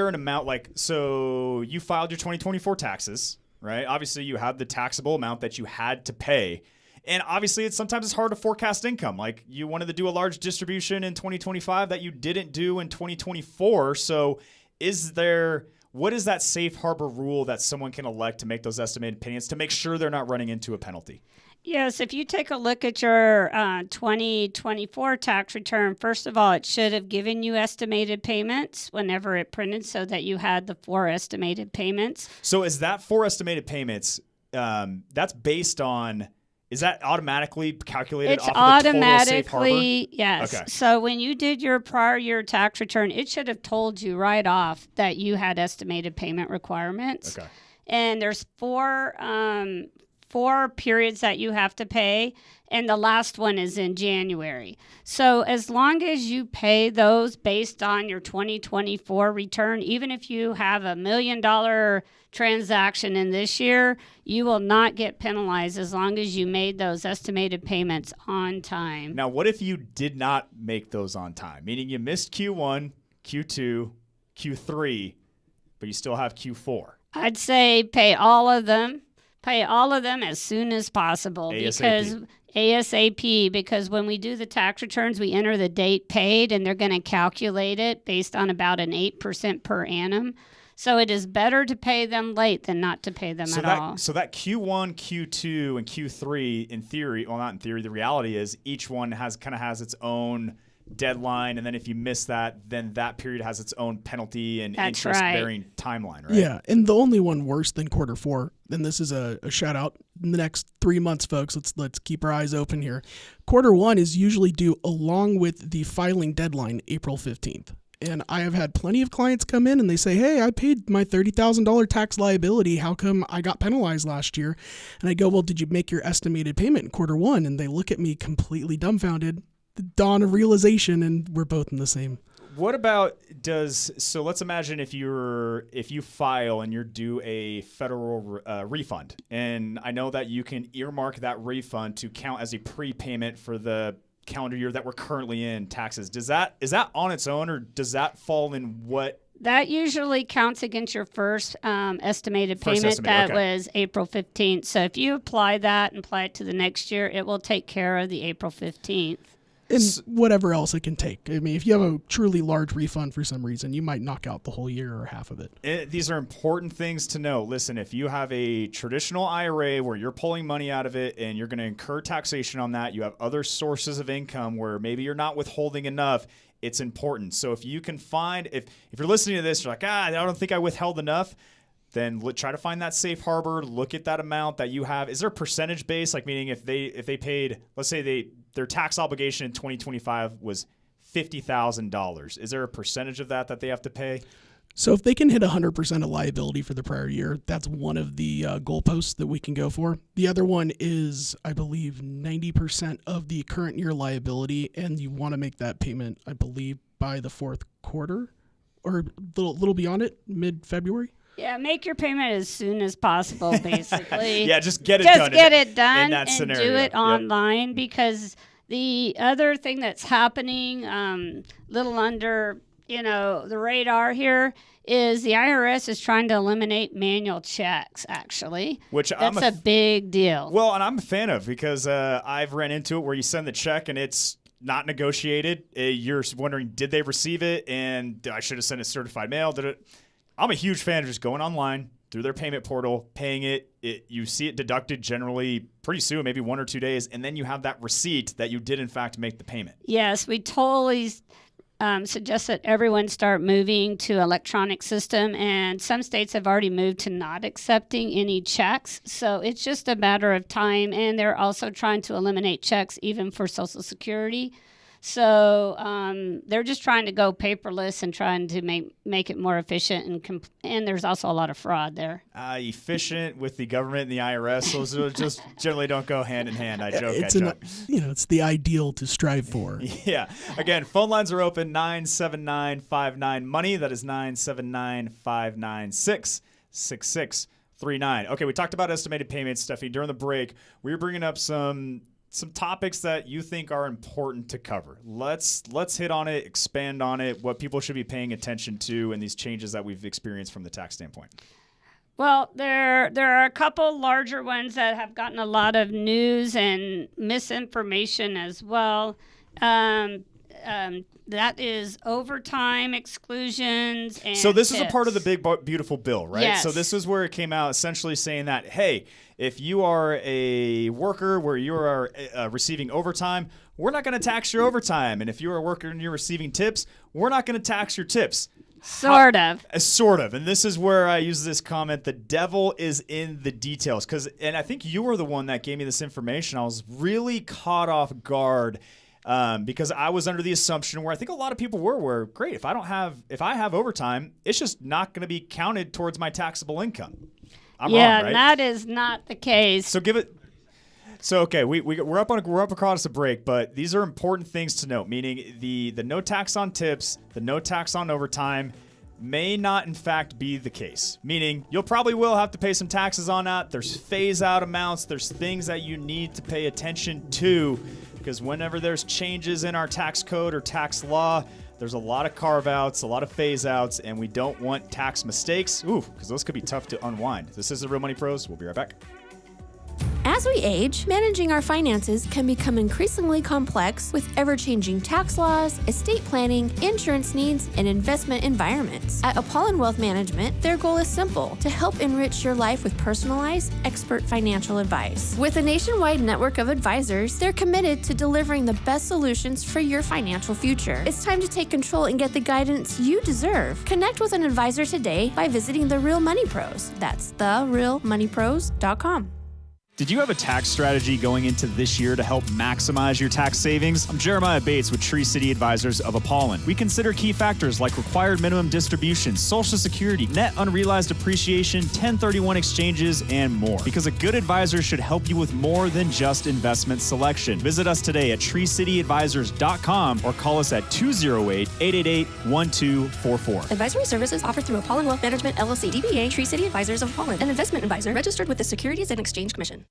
an amount so you filed your 2024 taxes, right? Obviously, you have the taxable amount that you had to pay. And obviously, sometimes it's hard to forecast income. Like, you wanted to do a large distribution in 2025 that you didn't do in 2024. So what is that safe harbor rule that someone can elect to make those estimated payments to make sure they're not running into a penalty? Yes, if you take a look at your 2024 tax return, first of all, it should have given you estimated payments whenever it printed so that you had the 4 estimated payments. So is that 4 estimated payments, that's based on, is that automatically calculated off of the total safe harbor? Yes. Okay. So when you did your prior year tax return, it should have told you right off that you had estimated payment requirements. Okay. And there's 4 periods that you have to pay, and the last one is in January. So as long as you pay those based on your 2024 return, even if you have $1 million transaction in this year, you will not get penalized as long as you made those estimated payments on time. Now, what if you did not make those on time? Meaning you missed Q1, Q2, Q3, but you still have Q4. I'd say pay all of them as soon as possible. ASAP, because when we do the tax returns, we enter the date paid, and they're going to calculate it based on about an 8% per annum. So it is better to pay them late than not to pay them at all. So that Q1, Q2, and Q3, in theory, well, not in theory, the reality is each one has its own deadline, and then if you miss that, then that period has its own penalty and interest-bearing timeline, right? Yeah, and the only one worse than quarter 4, and this is a shout out in the next 3 months, folks. Let's keep our eyes open here. Quarter 1 is usually due along with the filing deadline, April 15th. And I have had plenty of clients come in and they say, hey, I paid my $30,000 tax liability. How come I got penalized last year? And I go, well, did you make your estimated payment in quarter 1? And they look at me completely dumbfounded. The dawn of realization, and we're both in the same. What about so let's imagine if you file and you're due a federal refund, and I know that you can earmark that refund to count as a prepayment for the calendar year that we're currently in taxes. Is that on its own, or does that fall in what? That usually counts against your first estimated payment. Was April 15th. So if you apply that and apply it to the next year, it will take care of the April 15th. And whatever else it can take. I mean, if you have a truly large refund for some reason, you might knock out the whole year or half of it. These are important things to know. Listen, if you have a traditional IRA where you're pulling money out of it and you're going to incur taxation on that, you have other sources of income where maybe you're not withholding enough, it's important. So if you can find, if you're listening to this, you're like, I don't think I withheld enough, then try to find that safe harbor, look at that amount that you have. Is there a percentage base? Like, meaning if they paid, let's say their tax obligation in 2025 was $50,000. Is there a percentage of that they have to pay? So if they can hit 100% of liability for the prior year, that's one of the goalposts that we can go for. The other one is, I believe, 90% of the current year liability, and you want to make that payment, I believe, by the fourth quarter or a little beyond it, mid-February. Yeah, make your payment as soon as possible, basically. Yeah, just get it done. Just get it done in that and scenario. do it online, because the other thing that's happening, little under the radar here, is the IRS is trying to eliminate manual checks, actually. That's a big deal. Well, and I'm a fan of, because I've ran into it where you send the check and it's not negotiated. You're wondering, did they receive it? And I should have sent it certified mail. Did it? I'm a huge fan of just going online through their payment portal, paying it. You see it deducted generally pretty soon, maybe 1 or 2 days, and then you have that receipt that you did, in fact, make the payment. Yes, we totally suggest that everyone start moving to electronic system, and some states have already moved to not accepting any checks. So it's just a matter of time, and they're also trying to eliminate checks even for Social Security. So they're just trying to go paperless and trying to make it more efficient, and there's also a lot of fraud there. Efficient with the government and the IRS, those just generally don't go hand in hand. I joke. It's the ideal to strive for. Yeah. Again, phone lines are open, 979-59-MONEY. That is 979-596-6639. Okay, we talked about estimated payments, Stephanie. During the break, we were bringing up some topics that you think are important to cover. Let's hit on it, expand on it, what people should be paying attention to, and these changes that we've experienced from the tax standpoint. Well, there are a couple larger ones that have gotten a lot of news and misinformation as well. That is overtime exclusions. And so this is a tips. part of the big, beautiful bill, right? Yes. So this is where it came out essentially saying that, hey, if you are a worker where you are receiving overtime, we're not going to tax your overtime. And if you're a worker and you're receiving tips, we're not going to tax your tips. Sort of. Sort of. And this is where I use this comment, the devil is in the details. And I think you were the one that gave me this information. I was really caught off guard because I was under the assumption where I think a lot of people were great. If I have overtime, it's just not going to be counted towards my taxable income. I'm wrong, right? That is not the case. So okay, we're up across a break, but these are important things to note. Meaning the no tax on tips, the no tax on overtime may not in fact be the case. Meaning you'll probably will have to pay some taxes on that. There's phase out amounts. There's things that you need to pay attention to, because whenever there's changes in our tax code or tax law, there's a lot of carve-outs, a lot of phase-outs, and we don't want tax mistakes. Because those could be tough to unwind. This is the Real Money Pros. We'll be right back. As we age, managing our finances can become increasingly complex with ever-changing tax laws, estate planning, insurance needs, and investment environments. At Apollon Wealth Management, their goal is simple: to help enrich your life with personalized, expert financial advice. With a nationwide network of advisors, they're committed to delivering the best solutions for your financial future. It's time to take control and get the guidance you deserve. Connect with an advisor today by visiting The Real Money Pros. That's therealmoneypros.com. Did you have a tax strategy going into this year to help maximize your tax savings? I'm Jeremiah Bates with Tree City Advisors of Apollon. We consider key factors like required minimum distributions, Social Security, net unrealized appreciation, 1031 exchanges, and more. Because a good advisor should help you with more than just investment selection. Visit us today at treecityadvisors.com or call us at 208-888-1244. Advisory services offered through Apollon Wealth Management, LLC, DBA Tree City Advisors of Apollon, an investment advisor registered with the Securities and Exchange Commission.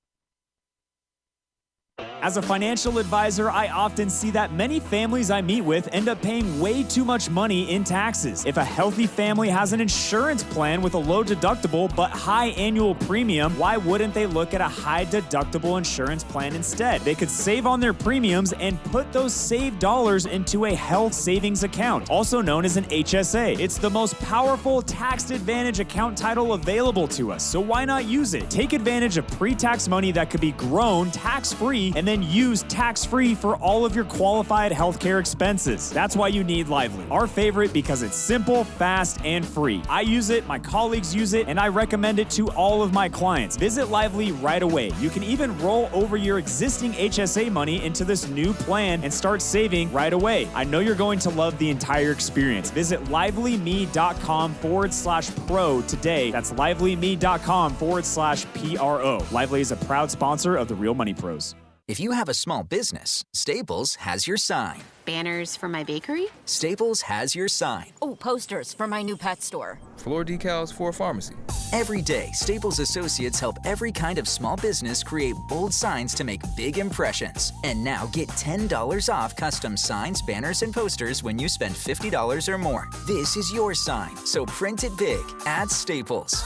As a financial advisor, I often see that many families I meet with end up paying way too much money in taxes. If a healthy family has an insurance plan with a low deductible but high annual premium, why wouldn't they look at a high deductible insurance plan instead? They could save on their premiums and put those saved dollars into a health savings account, also known as an HSA. It's the most powerful tax advantage account title available to us, so why not use it? Take advantage of pre-tax money that could be grown tax-free and then then use tax-free for all of your qualified healthcare expenses. That's why you need Lively. Our favorite because it's simple, fast, and free. I use it, my colleagues use it, and I recommend it to all of my clients. Visit Lively right away. You can even roll over your existing HSA money into this new plan and start saving right away. I know you're going to love the entire experience. Visit livelyme.com/pro today. That's livelyme.com/PRO. Lively is a proud sponsor of the Real Money Pros. If you have a small business, Staples has your sign. Banners for my bakery? Staples has your sign. Oh, posters for my new pet store. Floor decals for a pharmacy. Every day, Staples associates help every kind of small business create bold signs to make big impressions. And now get $10 off custom signs, banners, and posters when you spend $50 or more. This is your sign, so print it big at Staples.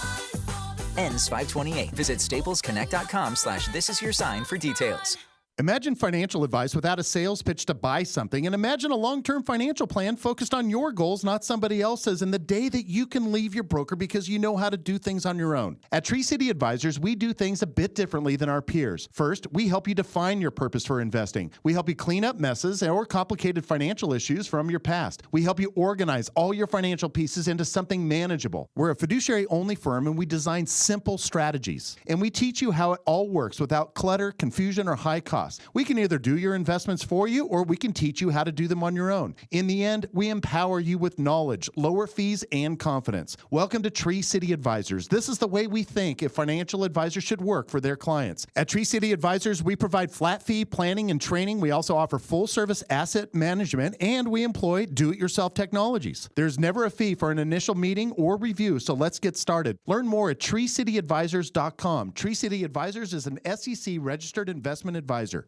Ends 5/28. Visit staplesconnect.com/thisisyoursign for details. Imagine financial advice without a sales pitch to buy something, and imagine a long-term financial plan focused on your goals, not somebody else's, and the day that you can leave your broker because you know how to do things on your own. At Tree City Advisors, we do things a bit differently than our peers. First, we help you define your purpose for investing. We help you clean up messes or complicated financial issues from your past. We help you organize all your financial pieces into something manageable. We're a fiduciary-only firm, and we design simple strategies. And we teach you how it all works without clutter, confusion, or high cost. We can either do your investments for you or we can teach you how to do them on your own. In the end, we empower you with knowledge, lower fees, and confidence. Welcome to Tree City Advisors. This is the way we think if financial advisors should work for their clients. At Tree City Advisors, we provide flat fee planning and training. We also offer full service asset management, and we employ do-it-yourself technologies. There's never a fee for an initial meeting or review, so let's get started. Learn more at treecityadvisors.com. Tree City Advisors is an SEC registered investment advisor.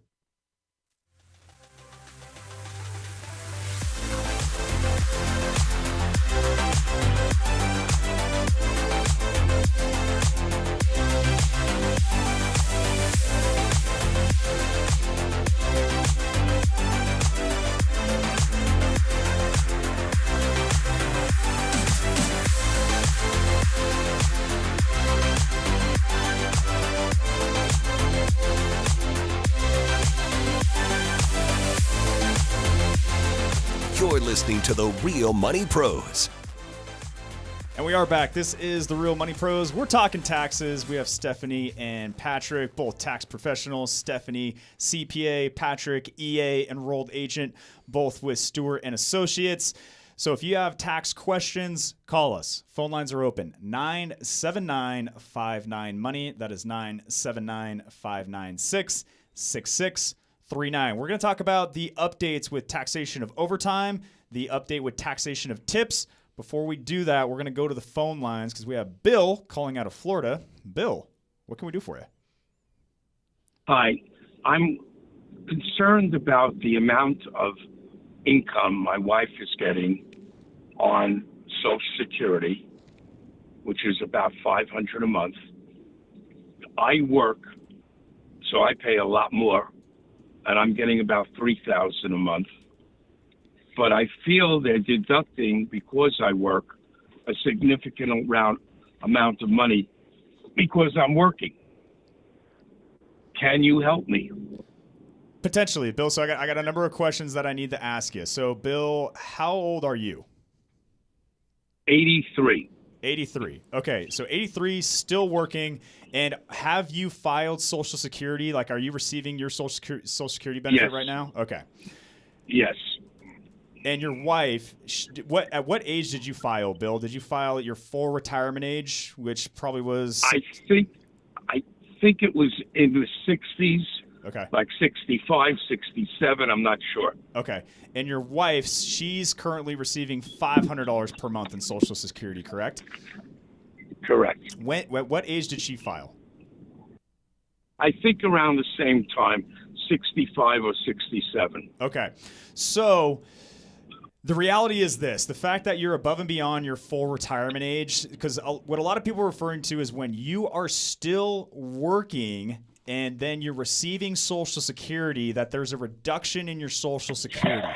You're listening to The Real Money Pros. And we are back. This is The Real Money Pros. We're talking taxes. We have Stephanie and Patrick, both tax professionals. Stephanie, CPA, Patrick, EA, enrolled agent, both with Stewart and Associates. So if you have tax questions, call us. Phone lines are open. 979-59-MONEY. That is 979-596-6639. We're going to talk about the updates with taxation of overtime, the update with taxation of tips. Before we do that, we're going to go to the phone lines because we have Bill calling out of Florida. Bill, what can we do for you? Hi. I'm concerned about the amount of income my wife is getting on Social Security, which is about $500 a month. I work, so I pay a lot more, and I'm getting about $3,000 a month. But I feel they're deducting, because I work, a significant amount of money because I'm working. Can you help me? Potentially, Bill. So I got a number of questions that I need to ask you. So, Bill, how old are you? 83. 83. Okay, so 83, still working. And have you filed Social Security? Like, are you receiving your Social Security benefit Yes. right now? Okay. Yes. And your wife, at what age did you file, Bill? Did you file at your full retirement age, which probably was? I think it was in the 60s. Okay. Like 65, 67, I'm not sure. Okay. And your wife, she's currently receiving $500 per month in Social Security, correct? Correct. What age did she file? I think around the same time, 65 or 67. Okay. So the reality is this: the fact that you're above and beyond your full retirement age, because what a lot of people are referring to is when you are still working and then you're receiving Social Security, that there's a reduction in your Social Security.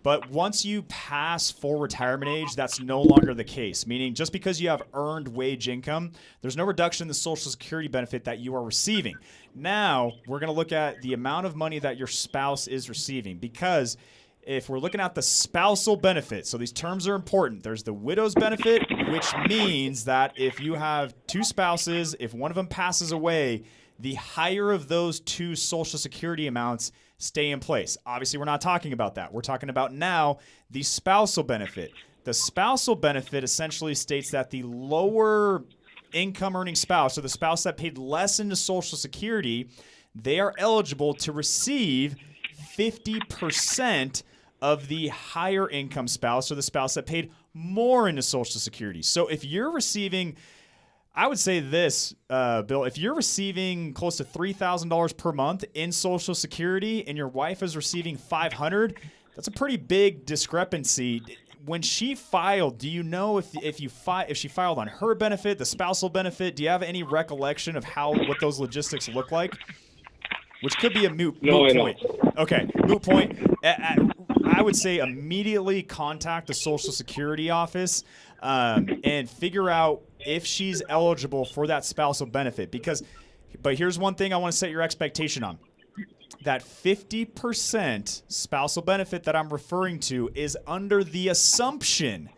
But once you pass full retirement age, that's no longer the case, meaning just because you have earned wage income, there's no reduction in the Social Security benefit that you are receiving. Now, we're going to look at the amount of money that your spouse is receiving, because if we're looking at the spousal benefit, so these terms are important. There's the widow's benefit, which means that if you have two spouses, if one of them passes away, the higher of those two Social Security amounts stay in place. Obviously, we're not talking about that. We're talking about now the spousal benefit. The spousal benefit essentially states that the lower income earning spouse, or the spouse that paid less into Social Security, they are eligible to receive 50% of the higher income spouse, or the spouse that paid more into Social Security. So if you're receiving, I would say this, Bill, if you're receiving close to $3,000 per month in Social Security and your wife is receiving $500, that's a pretty big discrepancy. When she filed, do you know if she filed on her benefit, the spousal benefit? Do you have any recollection of what those logistics look like? Which could be a moot point. Okay, moot point. I would say immediately contact the Social Security office and figure out if she's eligible for that spousal benefit. But here's one thing I want to set your expectation on. That 50% spousal benefit that I'm referring to is under the assumption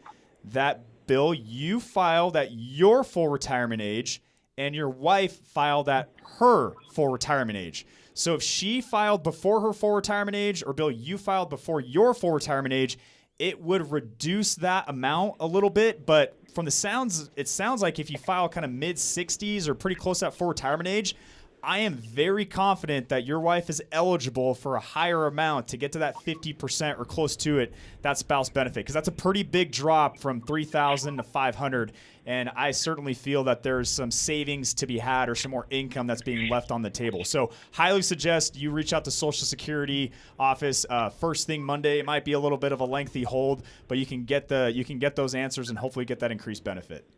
that, Bill, you filed at your full retirement age and your wife filed at her full retirement age. So if she filed before her full retirement age, or Bill, you filed before your full retirement age, it would reduce that amount a little bit. But from the sounds, it sounds like if you file kind of mid-60s or pretty close to that full retirement age, I am very confident that your wife is eligible for a higher amount to get to that 50% or close to it, that spouse benefit, because that's a pretty big drop from $3,000 to $500. And I certainly feel that there's some savings to be had, or some more income that's being left on the table. So highly suggest you reach out to Social Security office first thing Monday. It might be a little bit of a lengthy hold, but you can get those answers and hopefully get that increased benefit.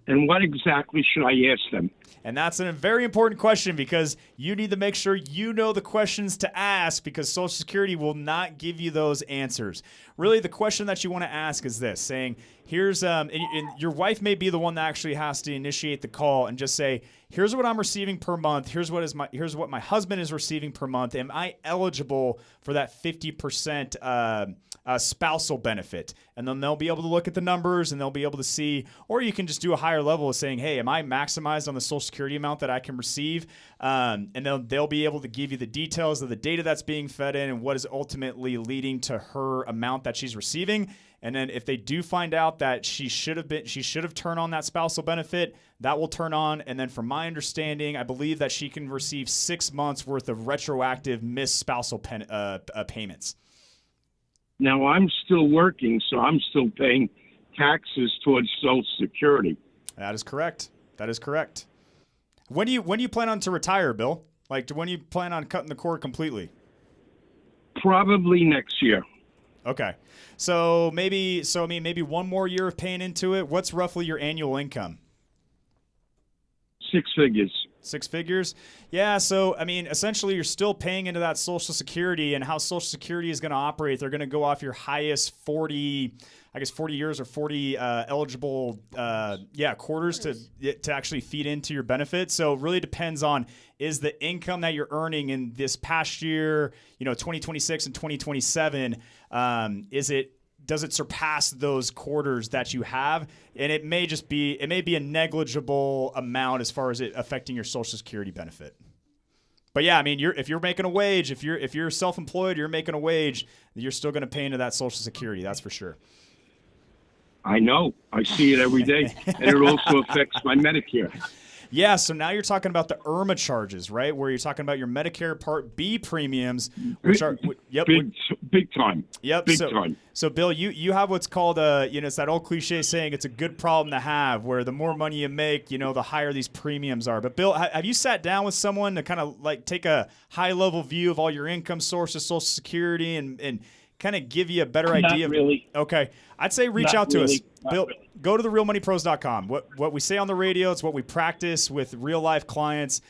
And what exactly should I ask them? And that's a very important question, because you need to make sure you know the questions to ask, because Social Security will not give you those answers. Really, the question that you want to ask is this, saying, here's, and your wife may be the one that actually has to initiate the call and just say, here's what I'm receiving per month. Here's what my husband is receiving per month. Am I eligible for that 50% spousal benefit? And then they'll be able to look at the numbers and they'll be able to see, or you can just do a higher level of saying, hey, am I maximized on the Social Security amount that I can receive? And they'll be able to give you the details of the data that's being fed in and what is ultimately leading to her amount that she's receiving. And then if they do find out that she should have turned on that spousal benefit, that will turn on. And then from my understanding, I believe that she can receive 6 months worth of retroactive missed spousal payments. Now, I'm still working, so I'm still paying taxes towards Social Security. That is correct. When do you plan on to retire, Bill? Like, when do you plan on cutting the cord completely? Probably next year. Okay. So maybe one more year of paying into it. What's roughly your annual income? 6 figures. 6 figures? Yeah, so, I mean, essentially you're still paying into that Social Security, and how Social Security is going to operate, they're going to go off your highest 40 years or 40 eligible quarters to actually feed into your benefit. So it really depends on, is the income that you're earning in this past year, 2026 and 2027, does it surpass those quarters that you have? And it may be a negligible amount as far as it affecting your Social Security benefit. But yeah, I mean, if you're making a wage, if you're self-employed, you're making a wage, you're still going to pay into that Social Security. That's for sure. I know. I see it every day. And it also affects my Medicare. Yeah, so now you're talking about the IRMA charges, right? Where you're talking about your Medicare Part B premiums, which are big time. Yep, big time. So Bill, you have what's called it's that old cliche saying, it's a good problem to have, where the more money you make, the higher these premiums are. But Bill, have you sat down with someone to kind of like take a high level view of all your income sources, Social Security, and kind of give you a better idea? Not really. Okay. I'd say reach out to us. Bill, go to therealmoneypros.com. What we say on the radio, it's what we practice with real life clients.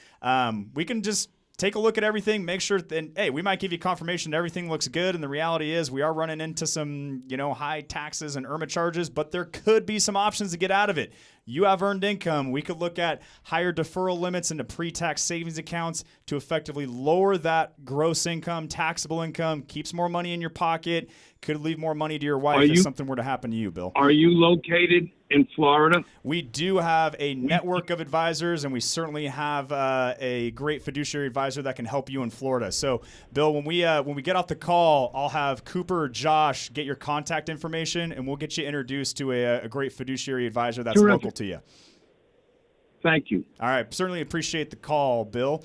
We can just take a look at everything, make sure that, hey, we might give you confirmation that everything looks good, and the reality is we are running into some, high taxes and IRMA charges, but there could be some options to get out of it. You have earned income. We could look at higher deferral limits into pre-tax savings accounts to effectively lower that gross income, taxable income, keeps more money in your pocket, could leave more money to your wife if something were to happen to you, Bill. Are you located in Florida? We do have a network of advisors, and we certainly have a great fiduciary advisor that can help you in Florida. So, Bill, when we get off the call, I'll have Cooper or Josh get your contact information, and we'll get you introduced to a great fiduciary advisor that's local to you. Thank you. All right. Certainly appreciate the call, Bill.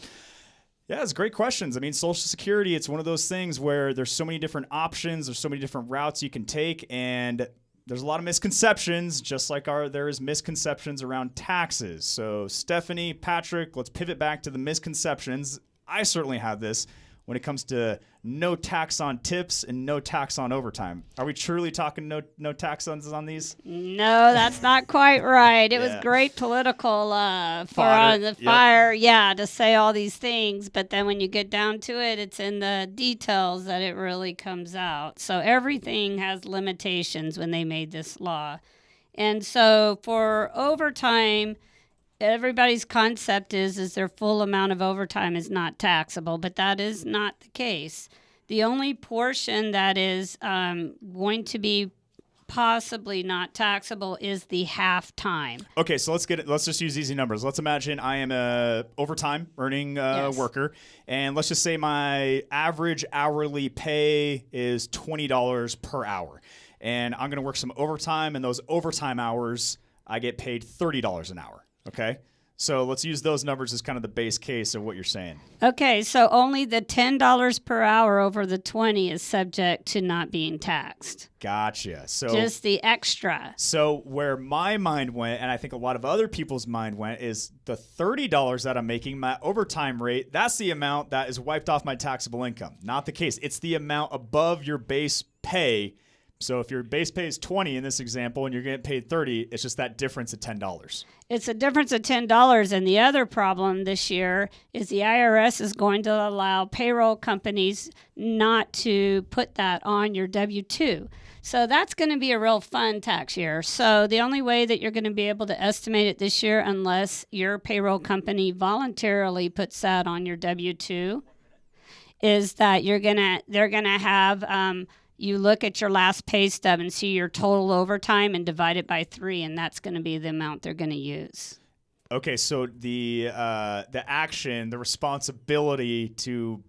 Yeah, it's great questions. I mean, Social Security, it's one of those things where there's so many different options, there's so many different routes you can take, and there's a lot of misconceptions, just like there is misconceptions around taxes. So, Stephanie, Patrick, let's pivot back to the misconceptions. I certainly have this when it comes to no tax on tips and no tax on overtime. Are we truly talking no tax on these? No, that's not quite right. It was great political fire, to say all these things. But then when you get down to it, it's in the details that it really comes out. So everything has limitations when they made this law. And so for overtime, everybody's concept is their full amount of overtime is not taxable, but that is not the case. The only portion that is going to be possibly not taxable is the half time. Okay, so let's just use easy numbers. Let's imagine I am a overtime earning worker, and let's just say my average hourly pay is $20 per hour, and I'm going to work some overtime, and those overtime hours I get paid $30 an hour. Okay, so let's use those numbers as kind of the base case of what you're saying. Okay, so only the $10 per hour over the 20 is subject to not being taxed. Gotcha. So just the extra. So where my mind went, and I think a lot of other people's mind went, is the $30 that I'm making, my overtime rate, that's the amount that is wiped off my taxable income. Not the case. It's the amount above your base pay. So if your base pay is $20 in this example and you're getting paid $30, it's just that difference of $10. It's a difference of $10. And the other problem this year is the IRS is going to allow payroll companies not to put that on your W-2. So that's going to be a real fun tax year. So the only way that you're going to be able to estimate it this year, unless your payroll company voluntarily puts that on your W-2, is that they're going to have you look at your last pay stub and see your total overtime and divide it by 3, and that's going to be the amount they're going to use. Okay, so the action, the responsibility to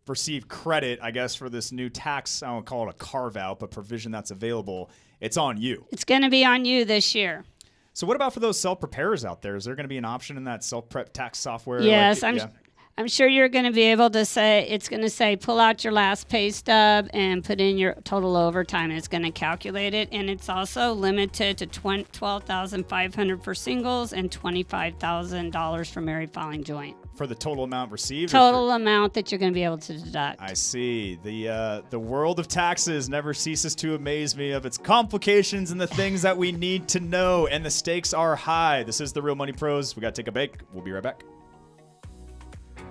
receive credit, I guess, for this new tax, I won't call it a carve-out, but provision that's available, it's on you. It's going to be on you this year. So what about for those self-preparers out there? Is there going to be an option in that self-prep tax software? Yes, I'm sure you're going to be able to say, it's going to say, pull out your last pay stub and put in your total overtime. And it's going to calculate it. And it's also limited to $12,500 for singles and $25,000 for married filing joint. For the total amount received? Total amount that you're going to be able to deduct. I see. The world of taxes never ceases to amaze me of its complications and the things that we need to know. And the stakes are high. This is The Real Money Pros. We got to take a break. We'll be right back.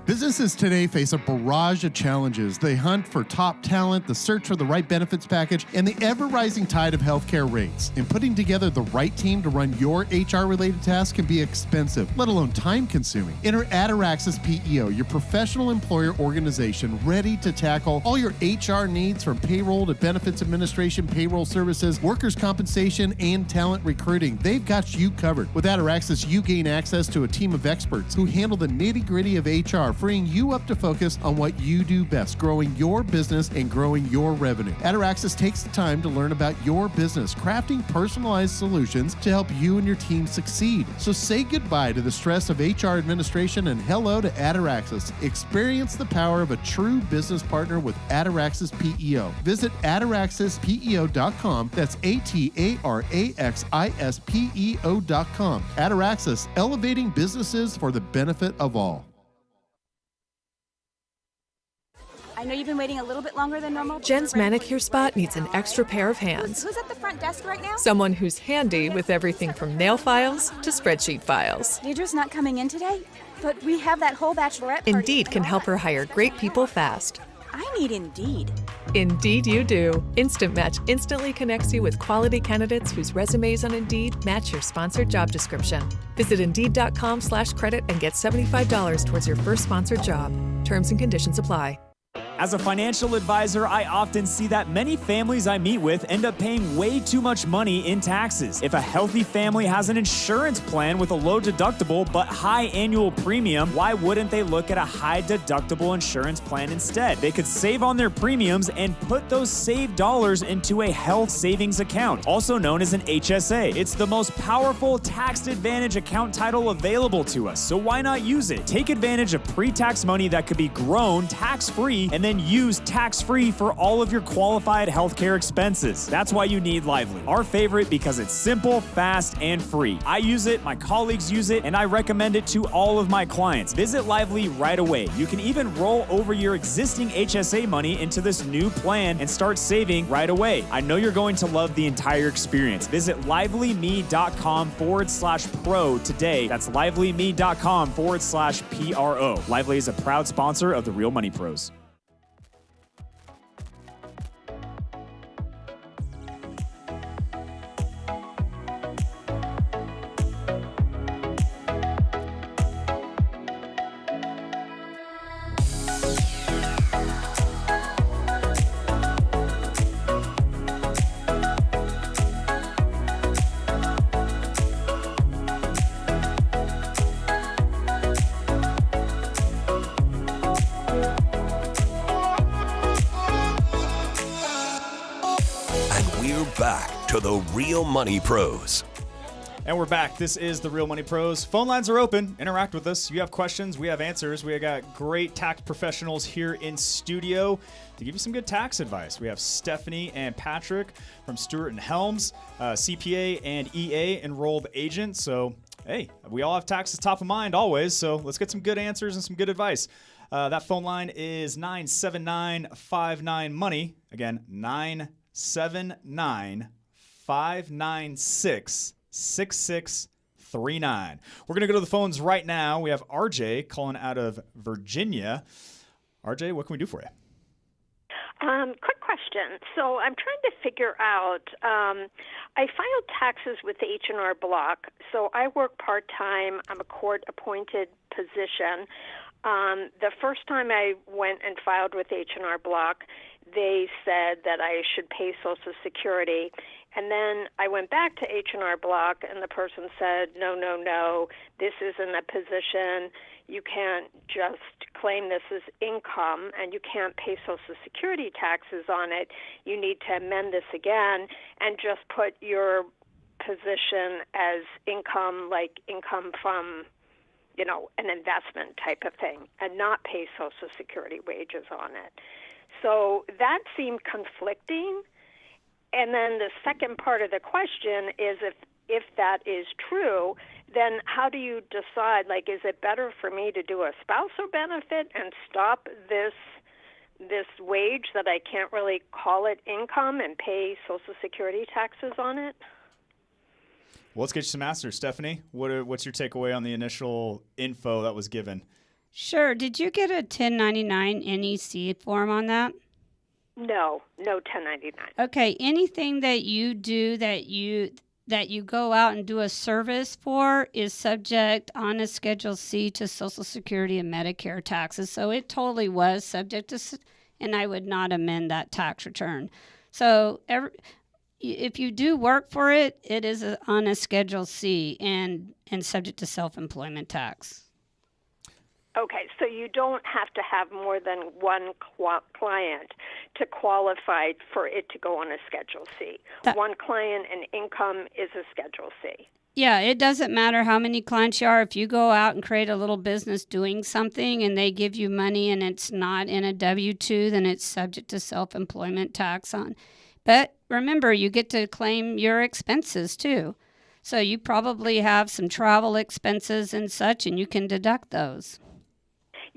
Businesses today face a barrage of challenges. They hunt for top talent, the search for the right benefits package, and the ever-rising tide of healthcare rates. And putting together the right team to run your HR-related tasks can be expensive, let alone time-consuming. Enter Ataraxis PEO, your professional employer organization ready to tackle all your HR needs from payroll to benefits administration, payroll services, workers' compensation, and talent recruiting. They've got you covered. With Ataraxis, you gain access to a team of experts who handle the nitty-gritty of HR, freeing you up to focus on what you do best, growing your business and growing your revenue. Ataraxis takes the time to learn about your business, crafting personalized solutions to help you and your team succeed. So say goodbye to the stress of HR administration and hello to Ataraxis. Experience the power of a true business partner with Ataraxis PEO. Visit ataraxispeo.com. That's ATARAXISPEO.com. Ataraxis, elevating businesses for the benefit of all. I know you've been waiting a little bit longer than normal. Jen's manicure spot needs an extra pair of hands. Who's at the front desk right now? Someone who's handy with everything from nail files to spreadsheet files. Deidre's not coming in today? But we have that whole bachelorette party. Indeed can help her hire great people fast. I need Indeed. Indeed you do. Instant Match instantly connects you with quality candidates whose resumes on Indeed match your sponsored job description. Visit Indeed.com/credit and get $75 towards your first sponsored job. Terms and conditions apply. As a financial advisor, I often see that many families I meet with end up paying way too much money in taxes. If a healthy family has an insurance plan with a low deductible but high annual premium, why wouldn't they look at a high deductible insurance plan instead? They could save on their premiums and put those saved dollars into a health savings account, also known as an HSA. It's the most powerful tax advantage account title available to us, so why not use it? Take advantage of pre-tax money that could be grown tax-free and then use tax-free for all of your qualified healthcare expenses. That's why you need Lively, our favorite because it's simple, fast, and free. I use it, my colleagues use it, and I recommend it to all of my clients. Visit Lively right away. You can even roll over your existing HSA money into this new plan and start saving right away. I know you're going to love the entire experience. Visit livelyme.com/pro today. That's livelyme.com/PRO. Lively is a proud sponsor of the Real Money Pros. Back to the Real Money Pros. And we're back. This is the Real Money Pros. Phone lines are open. Interact with us. You have questions. We have answers. We got great tax professionals here in studio to give you some good tax advice. We have Stephanie and Patrick from Stewart and Helms, CPA and EA enrolled agents. So, hey, we all have taxes top of mind always. So let's get some good answers and some good advice. That phone line is 979-59-MONEY. Again, 979-596-6639. We're going to go to the phones right now. We have RJ calling out of Virginia. RJ, what can we do for you? Quick question. So I'm trying to figure out, I filed taxes with the H&R Block. So I work part-time. I'm a court-appointed position. The first time I went and filed with H&R Block, they said that I should pay Social Security. And then I went back to H&R Block, and the person said, no, this isn't a position. You can't just claim this as income, and you can't pay Social Security taxes on it. You need to amend this again and just put your position as income, like income from, an investment type of thing, and not pay Social Security wages on it. So that seemed conflicting. And then the second part of the question is if that is true, then how do you decide, is it better for me to do a spousal benefit and stop this wage that I can't really call it income and pay Social Security taxes on it? Well, let's get you some answers. Stephanie, what's your takeaway on the initial info that was given? Sure. Did you get a 1099 NEC form on that? No 1099. Okay. Anything that you do that you go out and do a service for is subject on a Schedule C to Social Security and Medicare taxes. So it totally was subject to, and I would not amend that tax return. So if you do work for it, it is on a Schedule C and subject to self-employment tax. Okay, so you don't have to have more than one client to qualify for it to go on a Schedule C. One client and income is a Schedule C. Yeah, it doesn't matter how many clients you are. If you go out and create a little business doing something and they give you money and it's not in a W-2, then it's subject to self-employment tax on. But remember, you get to claim your expenses too. So you probably have some travel expenses and such, and you can deduct those.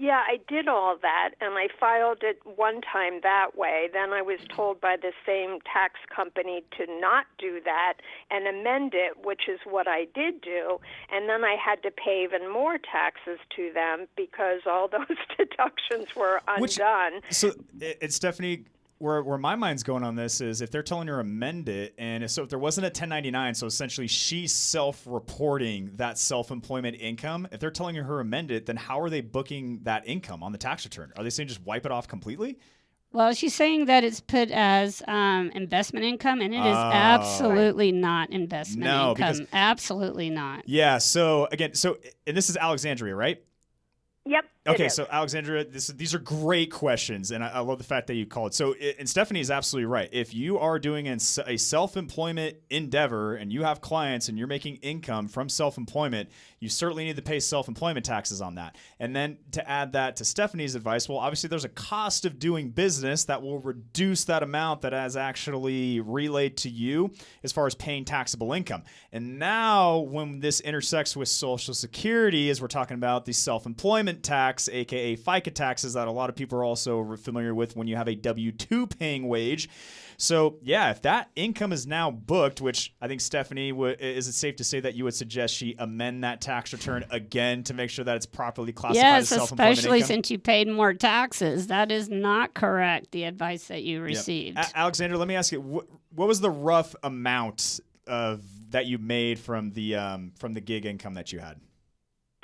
Yeah, I did all that, and I filed it one time that way. Then I was told by the same tax company to not do that and amend it, which is what I did do. And then I had to pay even more taxes to them because all those deductions were undone. So, it's Stephanie. Where my mind's going on this is if they're telling her amend it, and so if there wasn't a 1099, so essentially she's self-reporting that self-employment income, if they're telling her amend it, then how are they booking that income on the tax return? Are they saying just wipe it off completely? Well, she's saying that it's put as investment income, and it is absolutely not investment income. Because, absolutely not. Yeah, so again, and this is Alexandria, right? Yep. Okay, so Alexandria, these are great questions, and I love the fact that you called. So, and Stephanie is absolutely right. If you are doing a self-employment endeavor and you have clients and you're making income from self-employment, you certainly need to pay self-employment taxes on that. And then to add that to Stephanie's advice, well, obviously there's a cost of doing business that will reduce that amount that is actually relayed to you as far as paying taxable income. And now when this intersects with Social Security, as we're talking about the self-employment tax, aka FICA taxes that a lot of people are also familiar with when you have a W-2 paying wage. So, yeah, if that income is now booked, which I think, Stephanie, is it safe to say that you would suggest she amend that tax return again to make sure that it's properly classified as self-employment income? Especially since you paid more taxes. That is not correct, the advice that you received. Yep. Alexander, let me ask you, what was the rough amount that you made from the gig income that you had?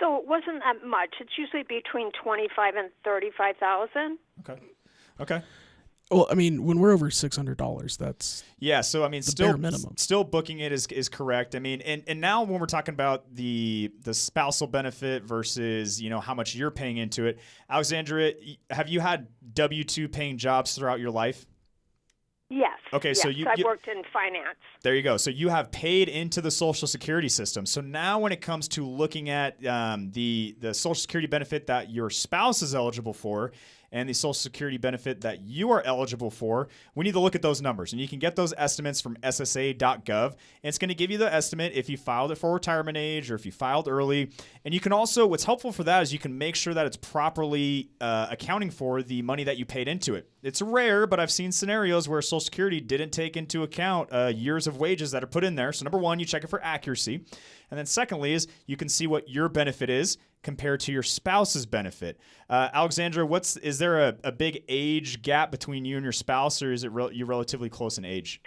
So it wasn't that much. It's usually between $25,000 and $35,000. Okay. Well, I mean, when we're over $600, that's So I mean, still booking it is correct. I mean, and now when we're talking about the spousal benefit versus how much you're paying into it, Alexandra, have you had W-2 paying jobs throughout your life? Yes. Okay, yes, so I've worked in finance. There you go. So you have paid into the Social Security system. So now when it comes to looking at the Social Security benefit that your spouse is eligible for and the Social Security benefit that you are eligible for, we need to look at those numbers. And you can get those estimates from ssa.gov. And it's going to give you the estimate if you filed it for retirement age or if you filed early. And you can also, what's helpful for that is you can make sure that it's properly accounting for the money that you paid into it. It's rare, but I've seen scenarios where Social Security didn't take into account years of wages that are put in there. So number one, you check it for accuracy. And then secondly is you can see what your benefit is compared to your spouse's benefit. Alexandra, is there a big age gap between you and your spouse, or is it you're relatively close in age?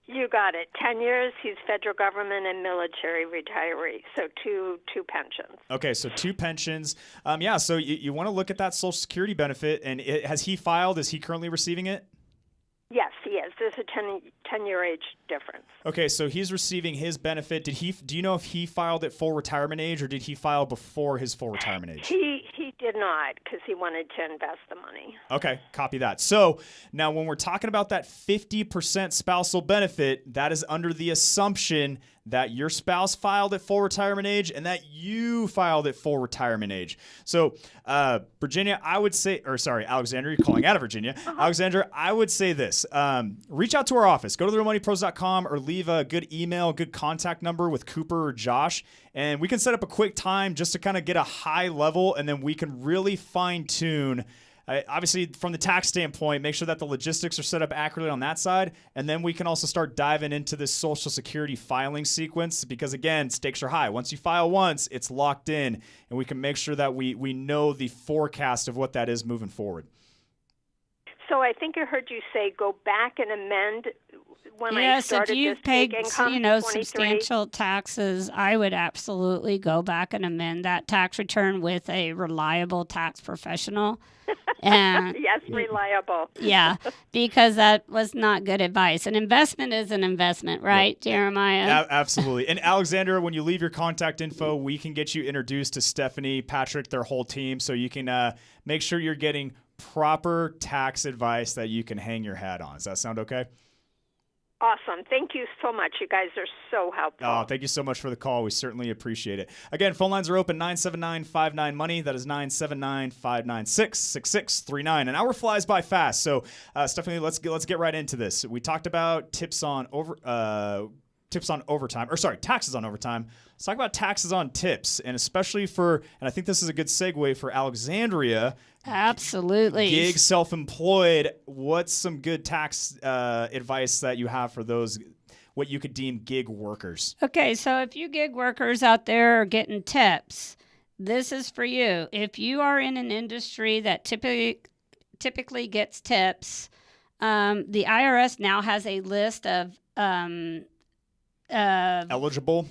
You got it. 10 years. He's federal government and military retiree. So two pensions. Okay, so 2 pensions. So you want to look at that Social Security benefit, and has he filed? Is he currently receiving it? Yes, he is. There's a 10-year age difference. Okay, so he's receiving his benefit. Do you know if he filed at full retirement age, or did he file before his full retirement age? He did not, because he wanted to invest the money. Okay, copy that. So now when we're talking about that 50% spousal benefit, that is under the assumption that your spouse filed at full retirement age and that you filed at full retirement age. So, Virginia, Alexandra, you're calling out of Virginia. Alexandra, I would say this. Reach out to our office. Go to therealmoneypros.com or leave a good email, good contact number with Cooper or Josh, and we can set up a quick time just to kind of get a high level, and then we can really fine-tune obviously, from the tax standpoint, make sure that the logistics are set up accurately on that side. And then we can also start diving into this Social Security filing sequence because, again, stakes are high. Once you file once, it's locked in. And we can make sure that we know the forecast of what that is moving forward. So I think I heard you say go back and amend when I yes, started if you've this paid, big income, 23. substantial taxes, I would absolutely go back and amend that tax return with a reliable tax professional. And yes, reliable. Yeah, because that was not good advice. An investment is an investment, right, Jeremiah? Absolutely. And Alexandra, when you leave your contact info, we can get you introduced to Stephanie, Patrick, their whole team, so you can make sure you're getting proper tax advice that you can hang your hat on. Does that sound okay? Awesome. Thank you so much. You guys are so helpful. Oh, thank you so much for the call. We certainly appreciate it. Again, phone lines are open, 979-59-MONEY. That is 979-596-6639. An hour flies by fast. So, Stephanie, let's get right into this. We talked about tips on taxes on overtime. Let's talk about taxes on tips, and especially and I think this is a good segue for Alexandria. Absolutely. Gig, self-employed. What's some good tax advice that you have for those, what you could deem gig workers? Okay, so if you gig workers out there are getting tips, this is for you. If you are in an industry that typically gets tips, the IRS now has a list of eligible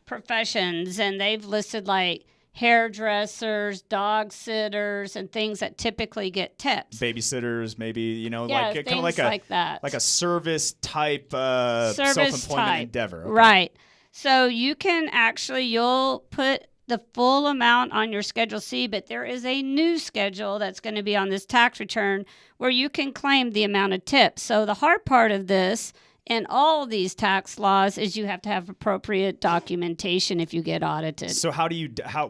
professions, and they've listed like hairdressers, dog sitters, and things that typically get tips. Babysitters, maybe, Yeah, kind of like a service type self-employment endeavor. Okay. Right. So you can you'll put the full amount on your Schedule C, but there is a new schedule that's going to be on this tax return where you can claim the amount of tips. So the hard part of this in all these tax laws is you have to have appropriate documentation if you get audited. So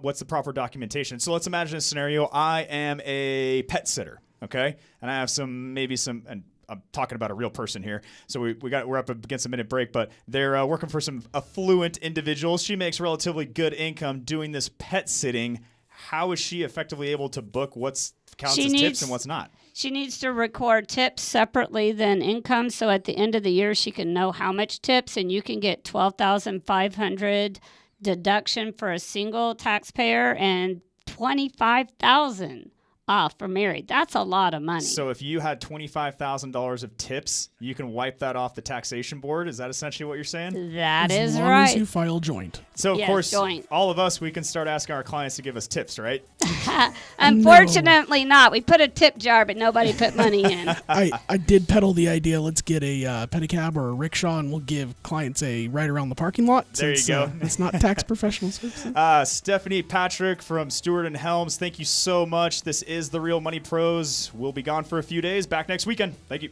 what's the proper documentation? So let's imagine a scenario. I am a pet sitter, okay? And I have and I'm talking about a real person here. So we're up against a minute break, but they're working for some affluent individuals. She makes relatively good income doing this pet sitting. How is she effectively able to book what's counts as tips and what's not? She needs to record tips separately than income, so at the end of the year she can know how much tips, and you can get $12,500 deduction for a single taxpayer and $25,000 off for married. That's a lot of money. So if you had $25,000 of tips, you can wipe that off the taxation board. Is that essentially what you're saying? That is right. As long as you file joint. So, of course, all of us, we can start asking our clients to give us tips, right? Unfortunately not. We put a tip jar, but nobody put money in. I did peddle the idea, let's get a pedicab or a rickshaw, and we'll give clients a ride around the parking lot. There you go. It's not tax professional services. Stephanie, Patrick from Stewart and Helms, thank you so much. This is The Real Money Pros. We'll be gone for a few days. Back next weekend. Thank you.